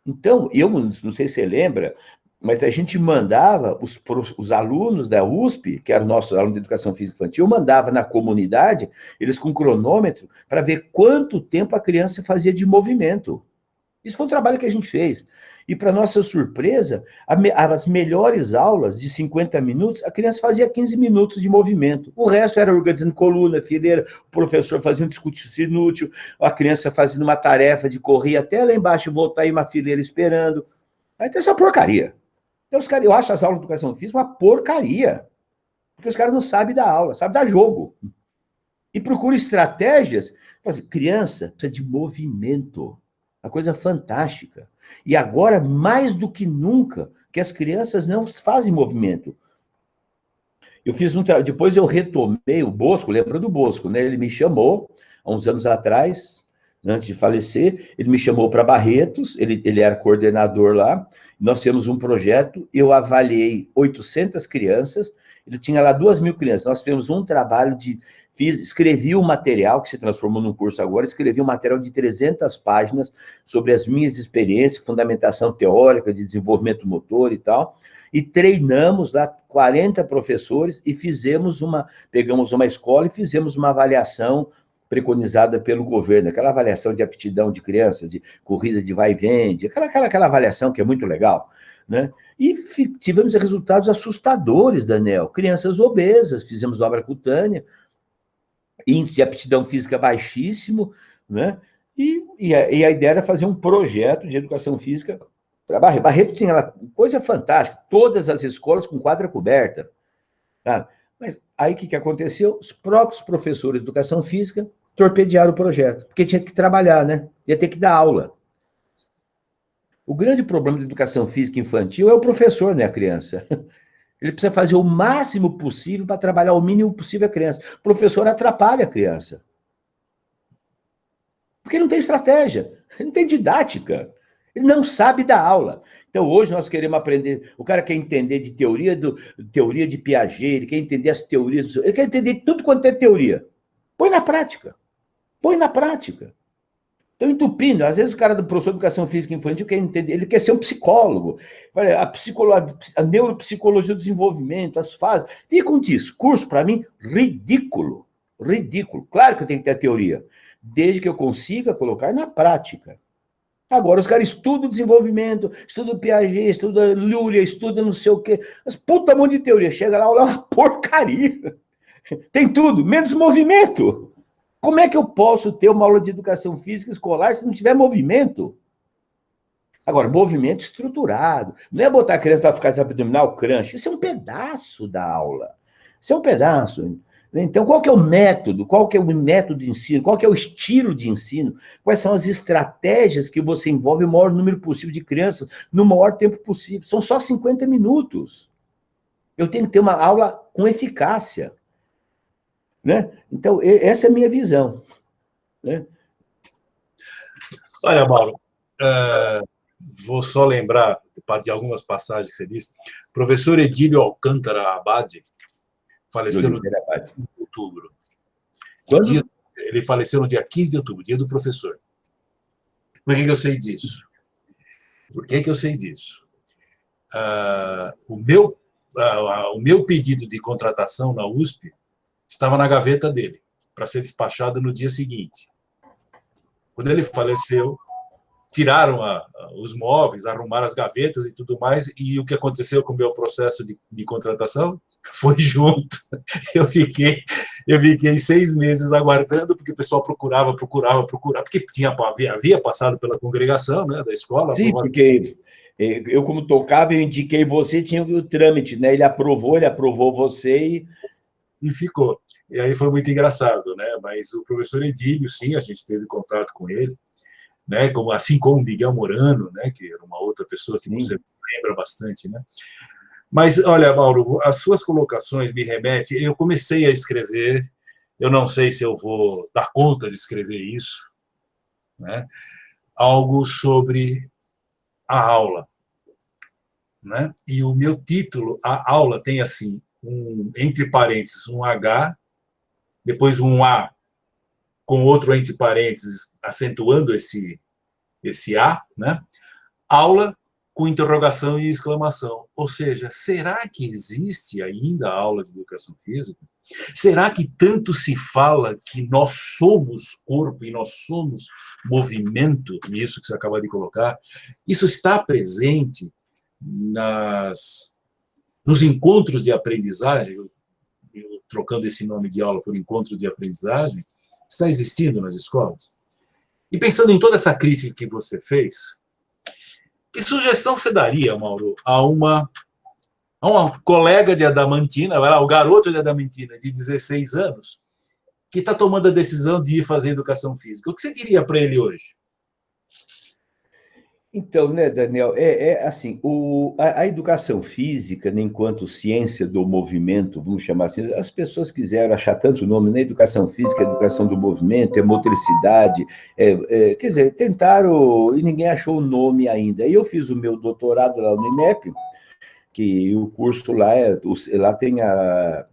Então, eu não sei se você lembra, mas a gente mandava os alunos da USP, que eram nossos alunos de educação física infantil, mandava na comunidade, eles com cronômetro, para ver quanto tempo a criança fazia de movimento. Isso foi um trabalho que a gente fez. E, para nossa surpresa, as melhores aulas de 50 minutos, a criança fazia 15 minutos de movimento. O resto era organizando coluna, fileira, o professor fazia um discurso inútil, a criança fazendo uma tarefa de correr até lá embaixo e voltar em uma fileira esperando. Aí tem essa porcaria. Então, eu acho as aulas de educação física uma porcaria. Porque os caras não sabem dar aula, sabem dar jogo. E procuram estratégias. Criança precisa de movimento. Uma coisa fantástica. E agora, mais do que nunca, que as crianças não fazem movimento. Eu fiz depois eu retomei o Bosco, lembra do Bosco, né? Ele me chamou, há uns anos atrás, antes de falecer, ele me chamou para Barretos, ele era coordenador lá, nós temos um projeto, eu avaliei 800 crianças, Ele tinha lá 2.000 crianças. Nós fizemos um trabalho escrevi um material, que se transformou num curso agora, escrevi um material de 300 páginas sobre as minhas experiências, fundamentação teórica de desenvolvimento motor e tal, e treinamos lá 40 professores e pegamos uma escola e fizemos uma avaliação preconizada pelo governo, aquela avaliação de aptidão de crianças, de corrida de vai e vem, aquela avaliação que é muito legal, né? E tivemos resultados assustadores, Daniel. Crianças obesas, fizemos dobra cutânea, índice de aptidão física baixíssimo, né? E a ideia era fazer um projeto de educação física para Barreto. Barreto tinha lá coisa fantástica, todas as escolas com quadra coberta, tá? Mas aí o que aconteceu? Os próprios professores de educação física torpedearam o projeto, porque tinha que trabalhar, né? Ia ter que dar aula. O grande problema da educação física infantil é o professor, né, a criança. Ele precisa fazer o máximo possível para trabalhar o mínimo possível a criança. O professor atrapalha a criança. Porque não tem estratégia, ele não tem didática, ele não sabe dar aula. Então, hoje nós queremos aprender, o cara quer entender de teoria de Piaget, ele quer entender as teorias, ele quer entender tudo quanto é teoria. Põe na prática. Põe na prática. Estão entupindo. Às vezes o cara do professor de educação física infantil quer entender, ele quer ser um psicólogo. A neuropsicologia do desenvolvimento, as fases. E com isso, curso, para mim, ridículo. Ridículo. Claro que eu tenho que ter a teoria, desde que eu consiga colocar na prática. Agora, os caras estudam desenvolvimento, estudam Piaget, estudam Luria, estudam não sei o quê. Mas puta monte de teoria. Chega lá, olha, é uma porcaria. Tem tudo, menos movimento. Como é que eu posso ter uma aula de educação física escolar se não tiver movimento? Agora, movimento estruturado. Não é botar a criança para ficar abdominal crunch. Isso é um pedaço da aula. Isso é um pedaço. Então, qual que é o método? Qual que é o método de ensino? Qual que é o estilo de ensino? Quais são as estratégias que você envolve o maior número possível de crianças no maior tempo possível? São só 50 minutos. Eu tenho que ter uma aula com eficácia. Né? Então, essa é a minha visão. Né? Olha, Mauro, vou só lembrar de algumas passagens que você disse. O professor Edílio Alcântara Abade faleceu no dia 15 de outubro. Quando? Ele faleceu no dia 15 de outubro, dia do professor. Por que eu sei disso? Por que eu sei disso? O meu pedido de contratação na USP estava na gaveta dele, para ser despachado no dia seguinte. Quando ele faleceu, tiraram os móveis, arrumaram as gavetas e tudo mais, e o que aconteceu com o meu processo de contratação foi junto. Eu fiquei 6 meses aguardando, porque o pessoal procurava, porque havia passado pela congregação, né, da escola. Sim, porque eu, como tocava, eu indiquei você, tinha o trâmite, né? Ele aprovou você e ficou. E aí foi muito engraçado, né? Mas o professor Edílio, sim, a gente teve contato com ele, né? Assim como o Miguel Morano, né? Que era uma outra pessoa que você lembra bastante, né? Mas, olha, Mauro, as suas colocações me remetem. Eu comecei a escrever, eu não sei se eu vou dar conta de escrever isso, né? Algo sobre a aula, né? E o meu título, a aula, tem assim, entre parênteses, um H, depois um A com outro entre parênteses, acentuando esse A, né? Aula com interrogação e exclamação. Ou seja, será que existe ainda aula de educação física? Será que tanto se fala que nós somos corpo e nós somos movimento, e isso que você acaba de colocar, isso está presente nos encontros de aprendizagem, trocando esse nome de aula por encontro de aprendizagem, está existindo nas escolas? E pensando em toda essa crítica que você fez, que sugestão você daria, Mauro, a uma colega de Adamantina, o garoto de Adamantina, de 16 anos, que está tomando a decisão de ir fazer educação física? O que você diria para ele hoje? Então, né, Daniel, assim, a educação física, né, enquanto ciência do movimento, vamos chamar assim, as pessoas quiseram achar tanto nome, né, educação física, educação do movimento, motricidade, quer dizer, tentaram e ninguém achou o nome ainda. Aí eu fiz o meu doutorado lá no INEP, que o curso lá, lá tem a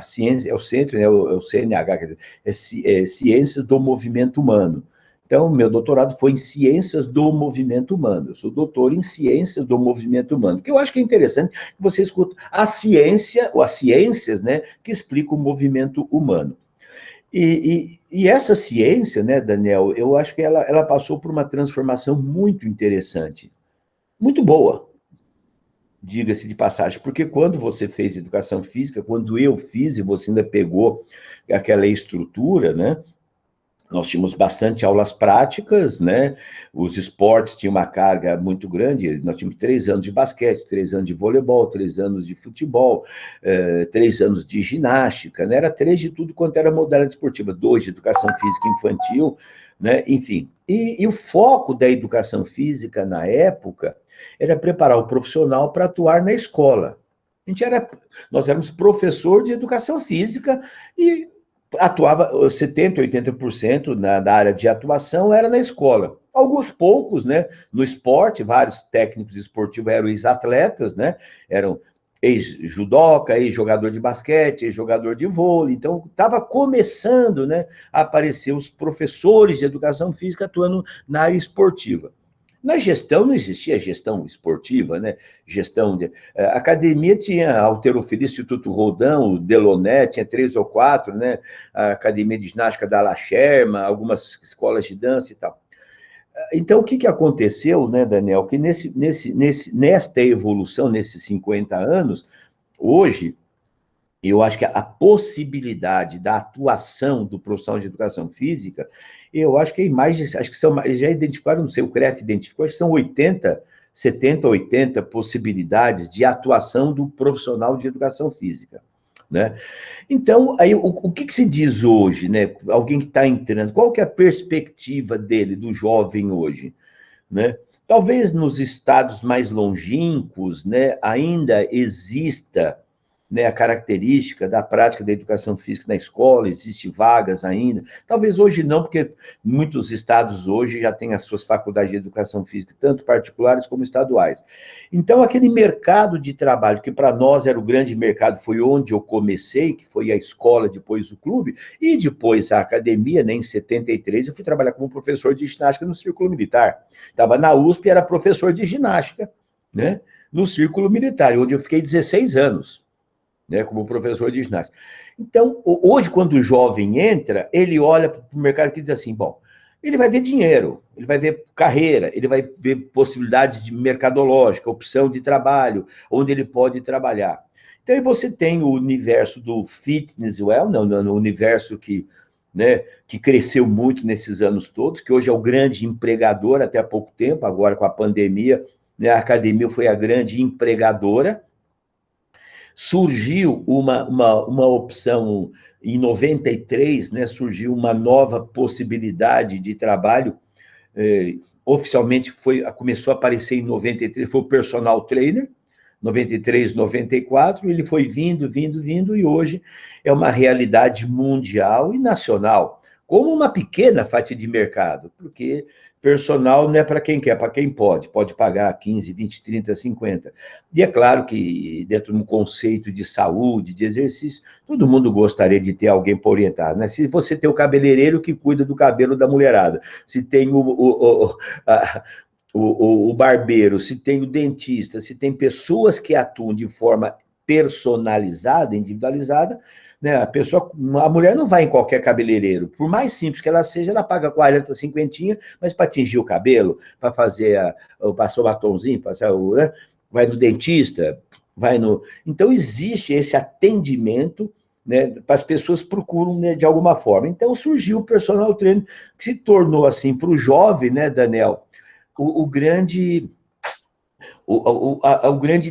ciência, é o centro, né, o CNH, quer dizer, é Ciências do Movimento Humano. Então, meu doutorado foi em Ciências do Movimento Humano. Eu sou doutor em Ciências do Movimento Humano, que eu acho que é interessante que você escuta a ciência, ou as ciências, né, que explicam o movimento humano. E essa ciência, né, Daniel, eu acho que ela passou por uma transformação muito interessante, muito boa, diga-se de passagem, porque quando você fez educação física, quando eu fiz e você ainda pegou aquela estrutura, né, nós tínhamos bastante aulas práticas, né? Os esportes tinham uma carga muito grande. Nós tínhamos 3 anos de basquete, 3 anos de voleibol, 3 anos de futebol, 3 anos de ginástica, né? Era 3 de tudo quanto era modalidade esportiva, 2 de educação física infantil, né? Enfim. E o foco da educação física na época era preparar o profissional para atuar na escola. Nós éramos professor de educação física e atuava 70%, 80% da área de atuação era na escola. Alguns poucos, né, no esporte, vários técnicos esportivos eram ex-atletas, né, eram ex-judoca, ex-jogador de basquete, ex-jogador de vôlei, então estava começando, né, a aparecer os professores de educação física atuando na área esportiva. Na gestão não existia gestão esportiva, né? Gestão de... A academia tinha a Halterofilia, Instituto Rodin, o Deloné, tinha 3 ou 4, né? A Academia de Ginástica da La Sherma, algumas escolas de dança e tal. Então, o que aconteceu, né, Daniel? Que nesta evolução, nesses 50 anos, hoje, eu acho que a possibilidade da atuação do profissional de educação física, eu acho que acho que são, já identificaram, não sei, o CREF identificou, acho que são 70, 80 possibilidades de atuação do profissional de educação física, né? Então, aí, o que se diz hoje, né? Alguém que está entrando, qual que é a perspectiva dele, do jovem hoje, né? Talvez nos estados mais longínquos, né, ainda exista, né, a característica da prática da educação física na escola, existe vagas ainda. Talvez hoje não, porque muitos estados hoje já têm as suas faculdades de educação física, tanto particulares como estaduais. Então, aquele mercado de trabalho, que para nós era o grande mercado, foi onde eu comecei, que foi a escola, depois o clube, e depois a academia, né, em 73, eu fui trabalhar como professor de ginástica no Círculo Militar. Estava na USP, era professor de ginástica, né, no Círculo Militar, onde eu fiquei 16 anos. Né, como professor de ginástica. Então, hoje, quando o jovem entra, ele olha para o mercado e diz assim, bom, ele vai ver dinheiro, ele vai ver carreira, ele vai ver possibilidades de mercadológica, opção de trabalho, onde ele pode trabalhar. Então, aí você tem o universo do fitness, no universo que, né, que cresceu muito nesses anos todos, que hoje é o grande empregador até há pouco tempo, agora com a pandemia, né, a academia foi a grande empregadora. Surgiu uma opção em 93, né, surgiu uma nova possibilidade de trabalho, oficialmente começou a aparecer em 93, foi o personal trainer, 93, 94, ele foi vindo, e hoje é uma realidade mundial e nacional, como uma pequena fatia de mercado, porque personal não é para quem quer, para quem pode pagar 15, 20, 30, 50. E é claro que dentro de um conceito de saúde, de exercício, todo mundo gostaria de ter alguém para orientar, né? Se você tem o cabeleireiro que cuida do cabelo da mulherada, se tem o barbeiro, se tem o dentista, se tem pessoas que atuam de forma personalizada, individualizada, né? A mulher não vai em qualquer cabeleireiro, por mais simples que ela seja, ela paga 40, 50, mas para tingir o cabelo, para fazer passar o batonzinho, né? Vai no dentista, vai no... Então, existe esse atendimento, né, para as pessoas procuram, né, de alguma forma. Então, surgiu o personal trainer, que se tornou, assim, para o jovem, né, Daniel, o grande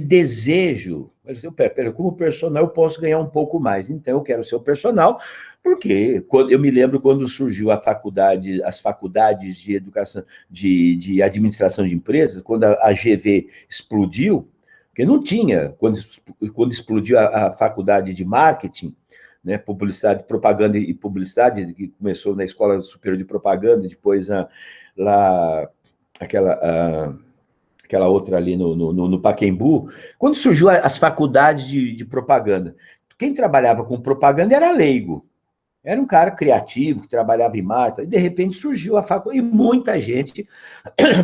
desejo. Pera, como personal eu posso ganhar um pouco mais, então eu quero ser o personal, porque eu me lembro quando surgiu as faculdades de educação, de administração de empresas, quando a GV explodiu, porque não tinha, quando explodiu a faculdade de marketing, né, publicidade, propaganda e publicidade, que começou na Escola Superior de Propaganda, depois lá aquela aquela outra ali no Pacaembu, quando surgiu as faculdades de propaganda, quem trabalhava com propaganda era leigo. Era um cara criativo, que trabalhava em marketing, e de repente surgiu a faculdade, e muita gente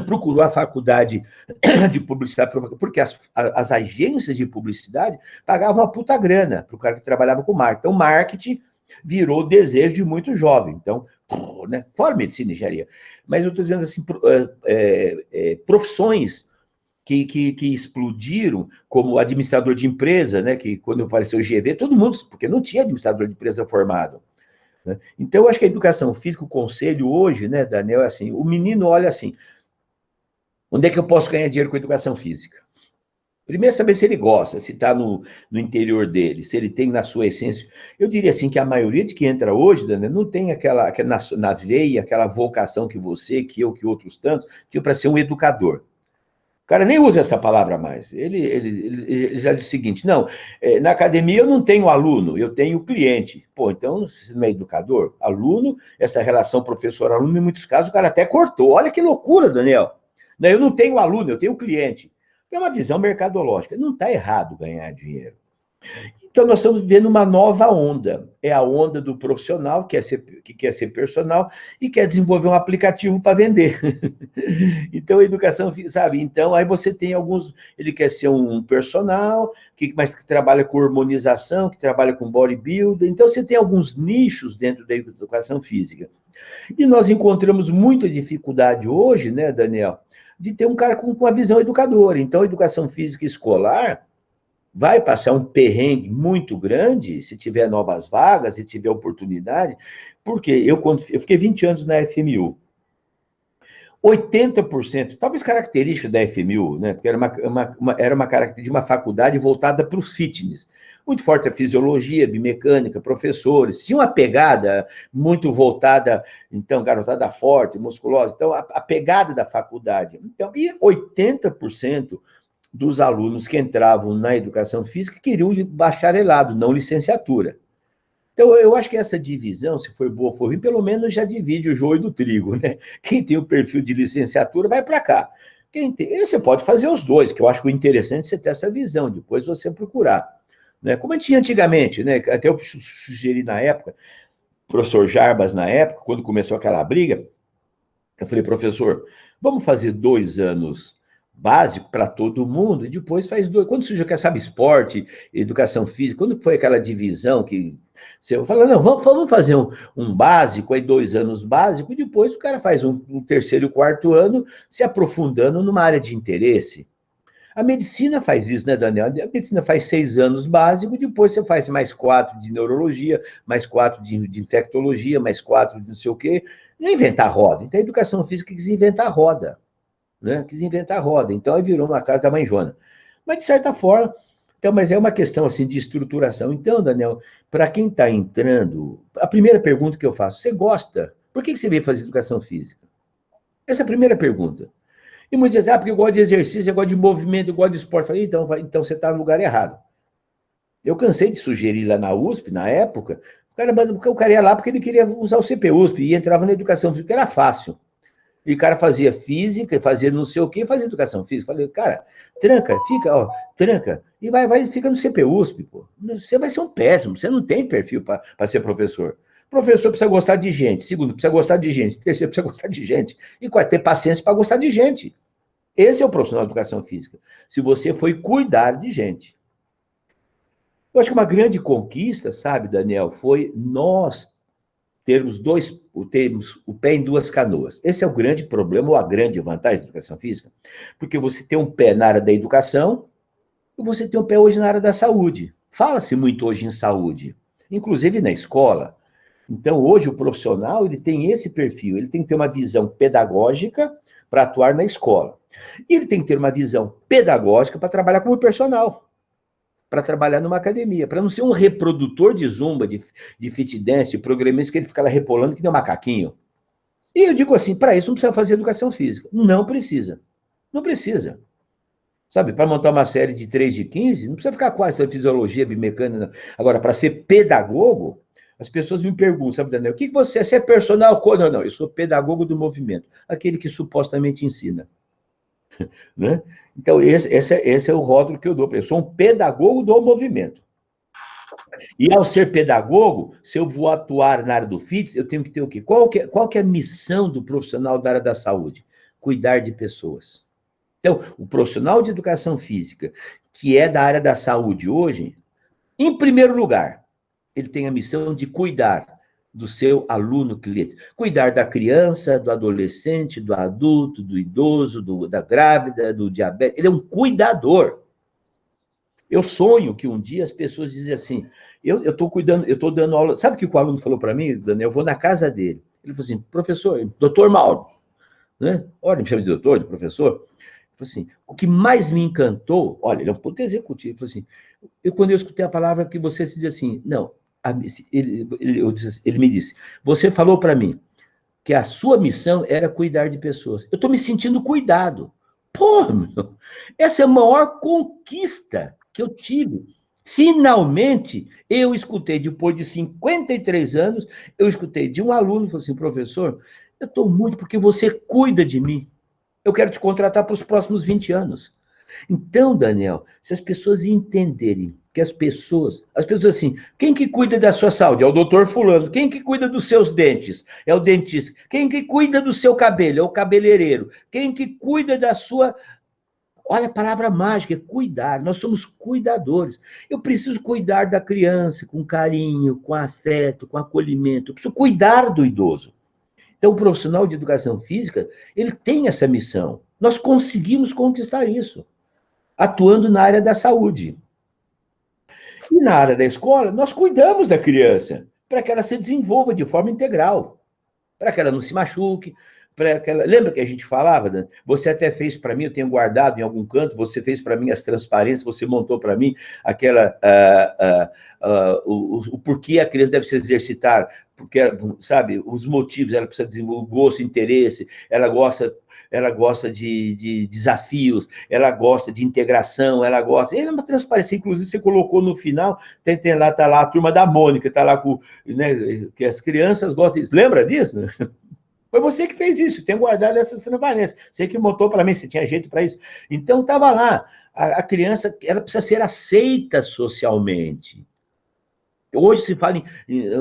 procurou a faculdade de publicidade, porque as agências de publicidade pagavam uma puta grana para o cara que trabalhava com marketing. Então, marketing virou o desejo de muito jovem. Então, né, fora medicina e engenharia. Mas eu estou dizendo assim, profissões que explodiram, como administrador de empresa, né, que quando apareceu o GV, todo mundo, porque não tinha administrador de empresa formado. Né? Então, eu acho que a educação física, o conselho hoje, né, Daniel, é assim, o menino olha assim, onde é que eu posso ganhar dinheiro com educação física? Primeiro, saber se ele gosta, se está no interior dele, se ele tem na sua essência. Eu diria assim que a maioria de que entra hoje, Daniel, não tem aquela na veia, aquela vocação que você, que eu, que outros tantos, tinham para ser um educador. O cara nem usa essa palavra mais. Ele já diz o seguinte, não, na academia eu não tenho aluno, eu tenho cliente. Pô, então você não é educador? Aluno, essa relação professor-aluno, em muitos casos, o cara até cortou. Olha que loucura, Daniel. Não, eu não tenho aluno, eu tenho cliente. É uma visão mercadológica. Não está errado ganhar dinheiro. Então, nós estamos vivendo uma nova onda. É a onda do profissional que quer ser personal e quer desenvolver um aplicativo para vender. Então, a educação, sabe? Então, aí você tem alguns... Ele quer ser um personal, mas que trabalha com hormonização, que trabalha com bodybuilder. Então, você tem alguns nichos dentro da educação física. E nós encontramos muita dificuldade hoje, né, Daniel, de ter um cara com uma visão educadora. Então, a educação física escolar vai passar um perrengue muito grande se tiver novas vagas, se tiver oportunidade, porque eu fiquei 20 anos na FMU. 80%, talvez característica da FMU, né? Porque era uma característica de uma faculdade voltada para o fitness. Muito forte a fisiologia, biomecânica, professores. Tinha uma pegada muito voltada, então, garotada forte, musculosa. Então, a pegada da faculdade. Então, e 80% dos alunos que entravam na educação física queriam bacharelado, não licenciatura. Então, eu acho que essa divisão, se for boa ou for ruim, pelo menos já divide o joio do trigo, né? Quem tem o perfil de licenciatura vai para cá. E você pode fazer os dois, que eu acho que o interessante é você ter essa visão, depois você procurar. Né? Como tinha antigamente, né? Até eu sugeri na época, o professor Jarbas, na época, quando começou aquela briga, eu falei, professor, vamos fazer 2 anos básico para todo mundo, e depois faz 2. Quando surgiu, sabe, esporte, educação física, quando foi aquela divisão que você fala, não, vamos fazer um básico, aí 2 anos básico, e depois o cara faz um terceiro e 4º ano se aprofundando numa área de interesse. A medicina faz isso, né, Daniel? A medicina faz 6 anos básico, depois você faz mais 4 de neurologia, mais 4 de infectologia, mais 4 de não sei o quê. Não é inventar roda. Então, a educação física quis inventar roda. Né? Quis inventar roda. Então, aí virou uma casa da mãe Joana. Mas, de certa forma, então, mas é uma questão assim de estruturação. Então, Daniel, para quem está entrando, a primeira pergunta que eu faço, você gosta? Por que você veio fazer educação física? Essa é a primeira pergunta. E muitos dizem, porque eu gosto de exercício, eu gosto de movimento, eu gosto de esporte. Eu falei, então você está no lugar errado. Eu cansei de sugerir lá na USP, na época, o cara ia lá porque ele queria usar o CPUSP e entrava na educação física, era fácil. E o cara fazia física, fazia não sei o quê, fazia educação física. Falei, cara, tranca, tranca, e fica no CPUSP, pô. Você vai ser um péssimo, você não tem perfil para ser professor. Professor precisa gostar de gente. Segundo, precisa gostar de gente. Terceiro, precisa gostar de gente. E quarto, ter paciência para gostar de gente. Esse é o profissional de educação física. Se você foi cuidar de gente. Eu acho que uma grande conquista, sabe, Daniel, foi nós termos o pé em 2 canoas. Esse é o grande problema, ou a grande vantagem da educação física, porque você tem um pé na área da educação e você tem um pé hoje na área da saúde. Fala-se muito hoje em saúde, inclusive na escola. Então, hoje, o profissional ele tem esse perfil, ele tem que ter uma visão pedagógica para atuar na escola. E ele tem que ter uma visão pedagógica para trabalhar como personal, para trabalhar numa academia, para não ser um reprodutor de zumba, de fit dance, de programas que ele fica lá repolando que nem um macaquinho. E eu digo assim, para isso não precisa fazer educação física. Não precisa. Não precisa. Sabe, para montar uma série de 3 de 15, não precisa ficar com essa fisiologia, biomecânica. Agora, para ser pedagogo, as pessoas me perguntam, sabe, Daniel, o que você é? Você é personal? Não, eu sou pedagogo do movimento, aquele que supostamente ensina. Né? Então, esse é o rótulo que eu dou. Eu sou um pedagogo do movimento. E ao ser pedagogo, se eu vou atuar na área do fitness, eu tenho que ter o quê? Qual que é a missão do profissional da área da saúde? Cuidar de pessoas. Então, o profissional de educação física, que é da área da saúde hoje, em primeiro lugar, ele tem a missão de cuidar do seu aluno cliente. Cuidar da criança, do adolescente, do adulto, do idoso, da grávida, do diabético. Ele é um cuidador. Eu sonho que um dia as pessoas dizem assim, eu estou cuidando, eu estou dando aula. Sabe o que o aluno falou para mim, Daniel? Eu vou na casa dele. Ele falou assim, professor, doutor Mauro, né? Olha, me chama de doutor, de professor. Ele falou assim, o que mais me encantou, olha, ele é um puto executivo, ele falou assim, quando eu escutei a palavra que você se diz assim, não, ele me disse, você falou para mim que a sua missão era cuidar de pessoas. Eu estou me sentindo cuidado. Pô, meu, essa é a maior conquista que eu tive. Finalmente, eu escutei, depois de 53 anos, eu escutei de um aluno, falou assim, professor, eu estou muito porque você cuida de mim. Eu quero te contratar para os próximos 20 anos. Então, Daniel, se as pessoas entenderem que as pessoas assim, quem que cuida da sua saúde? É o doutor fulano. Quem que cuida dos seus dentes? É o dentista. Quem que cuida do seu cabelo? É o cabeleireiro. Quem que cuida da sua... Olha a palavra mágica, é cuidar. Nós somos cuidadores. Eu preciso cuidar da criança com carinho, com afeto, com acolhimento. Eu preciso cuidar do idoso. Então, o profissional de educação física, ele tem essa missão. Nós conseguimos conquistar isso, atuando na área da saúde. E na área da escola, nós cuidamos da criança, para que ela se desenvolva de forma integral, para que ela não se machuque, para que ela... Lembra que a gente falava, né? Você até fez para mim, eu tenho guardado em algum canto, você fez para mim as transparências, você montou para mim aquela... o porquê a criança deve se exercitar, porque, sabe, os motivos, ela precisa desenvolver gosto, interesse, ela gosta de desafios, ela gosta de integração, ela gosta... É uma transparência, inclusive você colocou no final, tá lá a turma da Mônica, tá lá com... Né, que as crianças gostam disso. Lembra disso? Né? Foi você que fez isso, tem guardado essas transparências. Você que montou para mim, você tinha jeito para isso. Então, estava lá. A criança, ela precisa ser aceita socialmente. Hoje se fala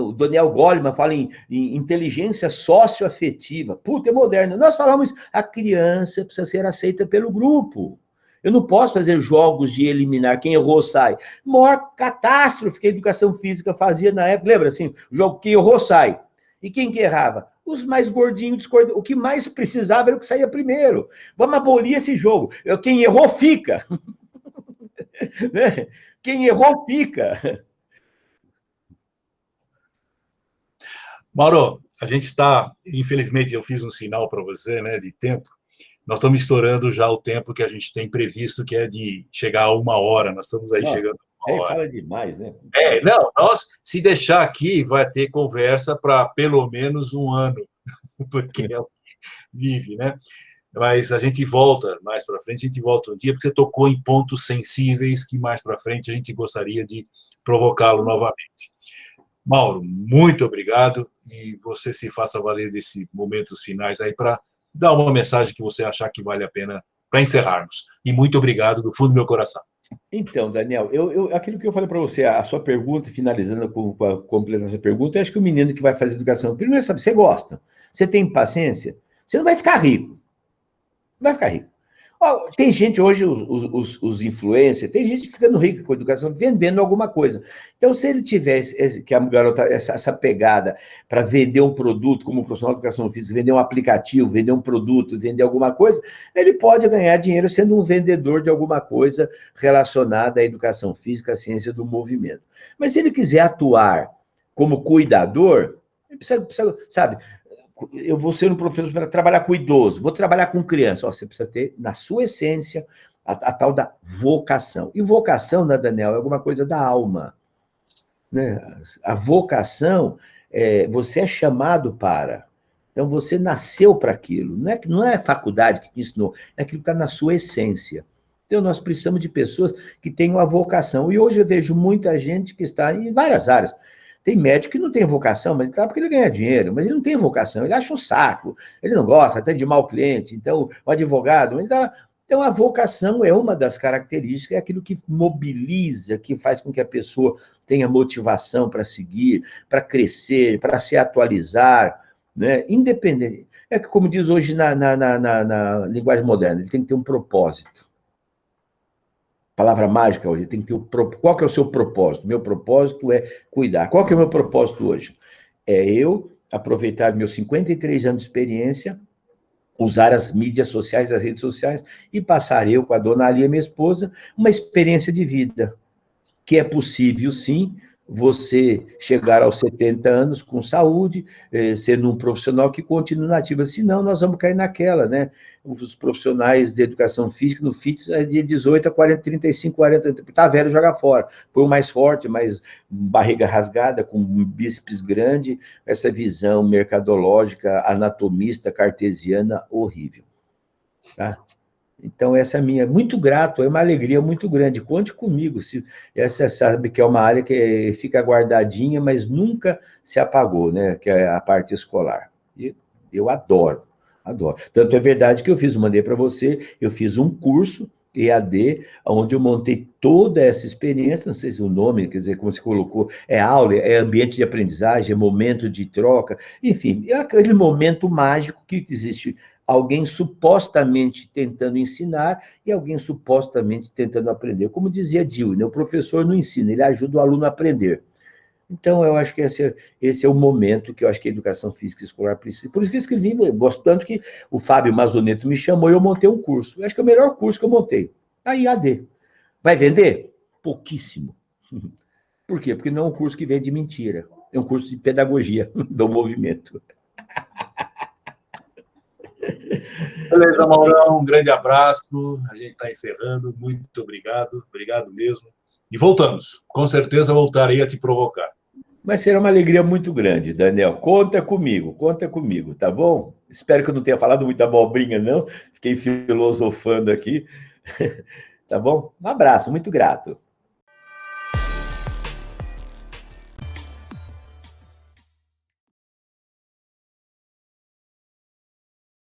o Daniel Goleman fala em inteligência socioafetiva. Puta, é moderno. Nós falamos, a criança precisa ser aceita pelo grupo. Eu não posso fazer jogos de eliminar, quem errou sai. Maior catástrofe que a educação física fazia na época, lembra assim? O jogo, quem errou sai. E quem que errava? Os mais gordinhos discordavam. O que mais precisava era o que saía primeiro. Vamos abolir esse jogo. Quem errou, fica. Quem errou, fica. Mauro, a gente está, infelizmente, eu fiz um sinal para você, né, de tempo. Nós estamos estourando já o tempo que a gente tem previsto, que é de chegar a 1 hora. Nós estamos aí chegando a 1 hora. Fala demais, né? Não, nós, se deixar aqui, vai ter conversa para pelo menos 1 ano, porque é o que vive, né? Mas a gente volta mais para frente, a gente volta um dia, porque você tocou em pontos sensíveis que mais para frente a gente gostaria de provocá-lo novamente. Mauro, muito obrigado, e você se faça valer desses momentos finais aí para dar uma mensagem que você achar que vale a pena para encerrarmos. E muito obrigado do fundo do meu coração. Então, Daniel, aquilo que eu falei para você, a sua pergunta, finalizando completando essa pergunta, eu acho que o menino que vai fazer educação, primeiro, sabe, você gosta, você tem paciência, você não vai ficar rico. Não vai ficar rico. Tem gente hoje, os influencers, tem gente ficando rica com a educação, vendendo alguma coisa. Então, se ele tivesse, que a garota, essa pegada para vender um produto, como profissional de educação física, vender um aplicativo, vender um produto, vender alguma coisa, ele pode ganhar dinheiro sendo um vendedor de alguma coisa relacionada à educação física, à ciência do movimento. Mas se ele quiser atuar como cuidador, ele precisa, sabe... Eu vou ser um professor para trabalhar com idoso, vou trabalhar com criança. Você precisa ter, na sua essência, a tal da vocação. E vocação, né, Daniel, é alguma coisa da alma. Né? A vocação, você é chamado para. Então, você nasceu para aquilo. Não é a faculdade que te ensinou, é aquilo que está na sua essência. Então, nós precisamos de pessoas que tenham a vocação. E hoje eu vejo muita gente que está em várias áreas. Tem médico que não tem vocação, mas tá porque ele ganha dinheiro, mas ele não tem vocação, ele acha um saco, ele não gosta, até de mau cliente. Então, o advogado, ele tá... Então, a vocação é uma das características, é aquilo que mobiliza, que faz com que a pessoa tenha motivação para seguir, para crescer, para se atualizar, né? Independente. É que, como diz hoje na linguagem moderna, ele tem que ter um propósito. Palavra mágica hoje, tem que ter qual que é o seu propósito? Meu propósito é cuidar. Qual que é o meu propósito hoje? É eu aproveitar meus 53 anos de experiência, usar as mídias sociais, as redes sociais, e passar eu com a dona Alia, minha esposa, uma experiência de vida, que é possível, sim, você chegar aos 70 anos com saúde, sendo um profissional que continue na ativa. Senão, nós vamos cair naquela, né? Os profissionais de educação física, no FITS, é de 18 a 40, 35, 40, tá velho, joga fora. Põe o mais forte, mais barriga rasgada, com um bíceps grande, essa visão mercadológica, anatomista, cartesiana, horrível. Tá? Então, essa é a minha, muito grato, é uma alegria muito grande, conte comigo, essa sabe que é uma área que fica guardadinha, mas nunca se apagou, né, que é a parte escolar, e eu adoro, adoro, tanto é verdade que eu mandei para você, eu fiz um curso EAD, onde eu montei toda essa experiência, não sei se o nome, quer dizer, como você colocou, é aula, é ambiente de aprendizagem, é momento de troca, enfim, é aquele momento mágico que existe alguém supostamente tentando ensinar e alguém supostamente tentando aprender. Como dizia Dewey, né? O professor não ensina, ele ajuda o aluno a aprender. Então, eu acho que esse é o momento que eu acho que a educação física escolar precisa. Por isso que eu escrevi, gosto tanto que o Fábio Mazoneto me chamou e eu montei um curso. Eu acho que é o melhor curso que eu montei. A IAD. Vai vender? Pouquíssimo. Por quê? Porque não é um curso que vende mentira. É um curso de pedagogia do movimento. Beleza, Maurão, um grande abraço. A gente está encerrando. Muito obrigado, obrigado mesmo. E voltamos. Com certeza voltarei a te provocar. Mas será uma alegria muito grande, Daniel. Conta comigo, tá bom? Espero que eu não tenha falado muita abobrinha, não. Fiquei filosofando aqui. Tá bom? Um abraço, muito grato.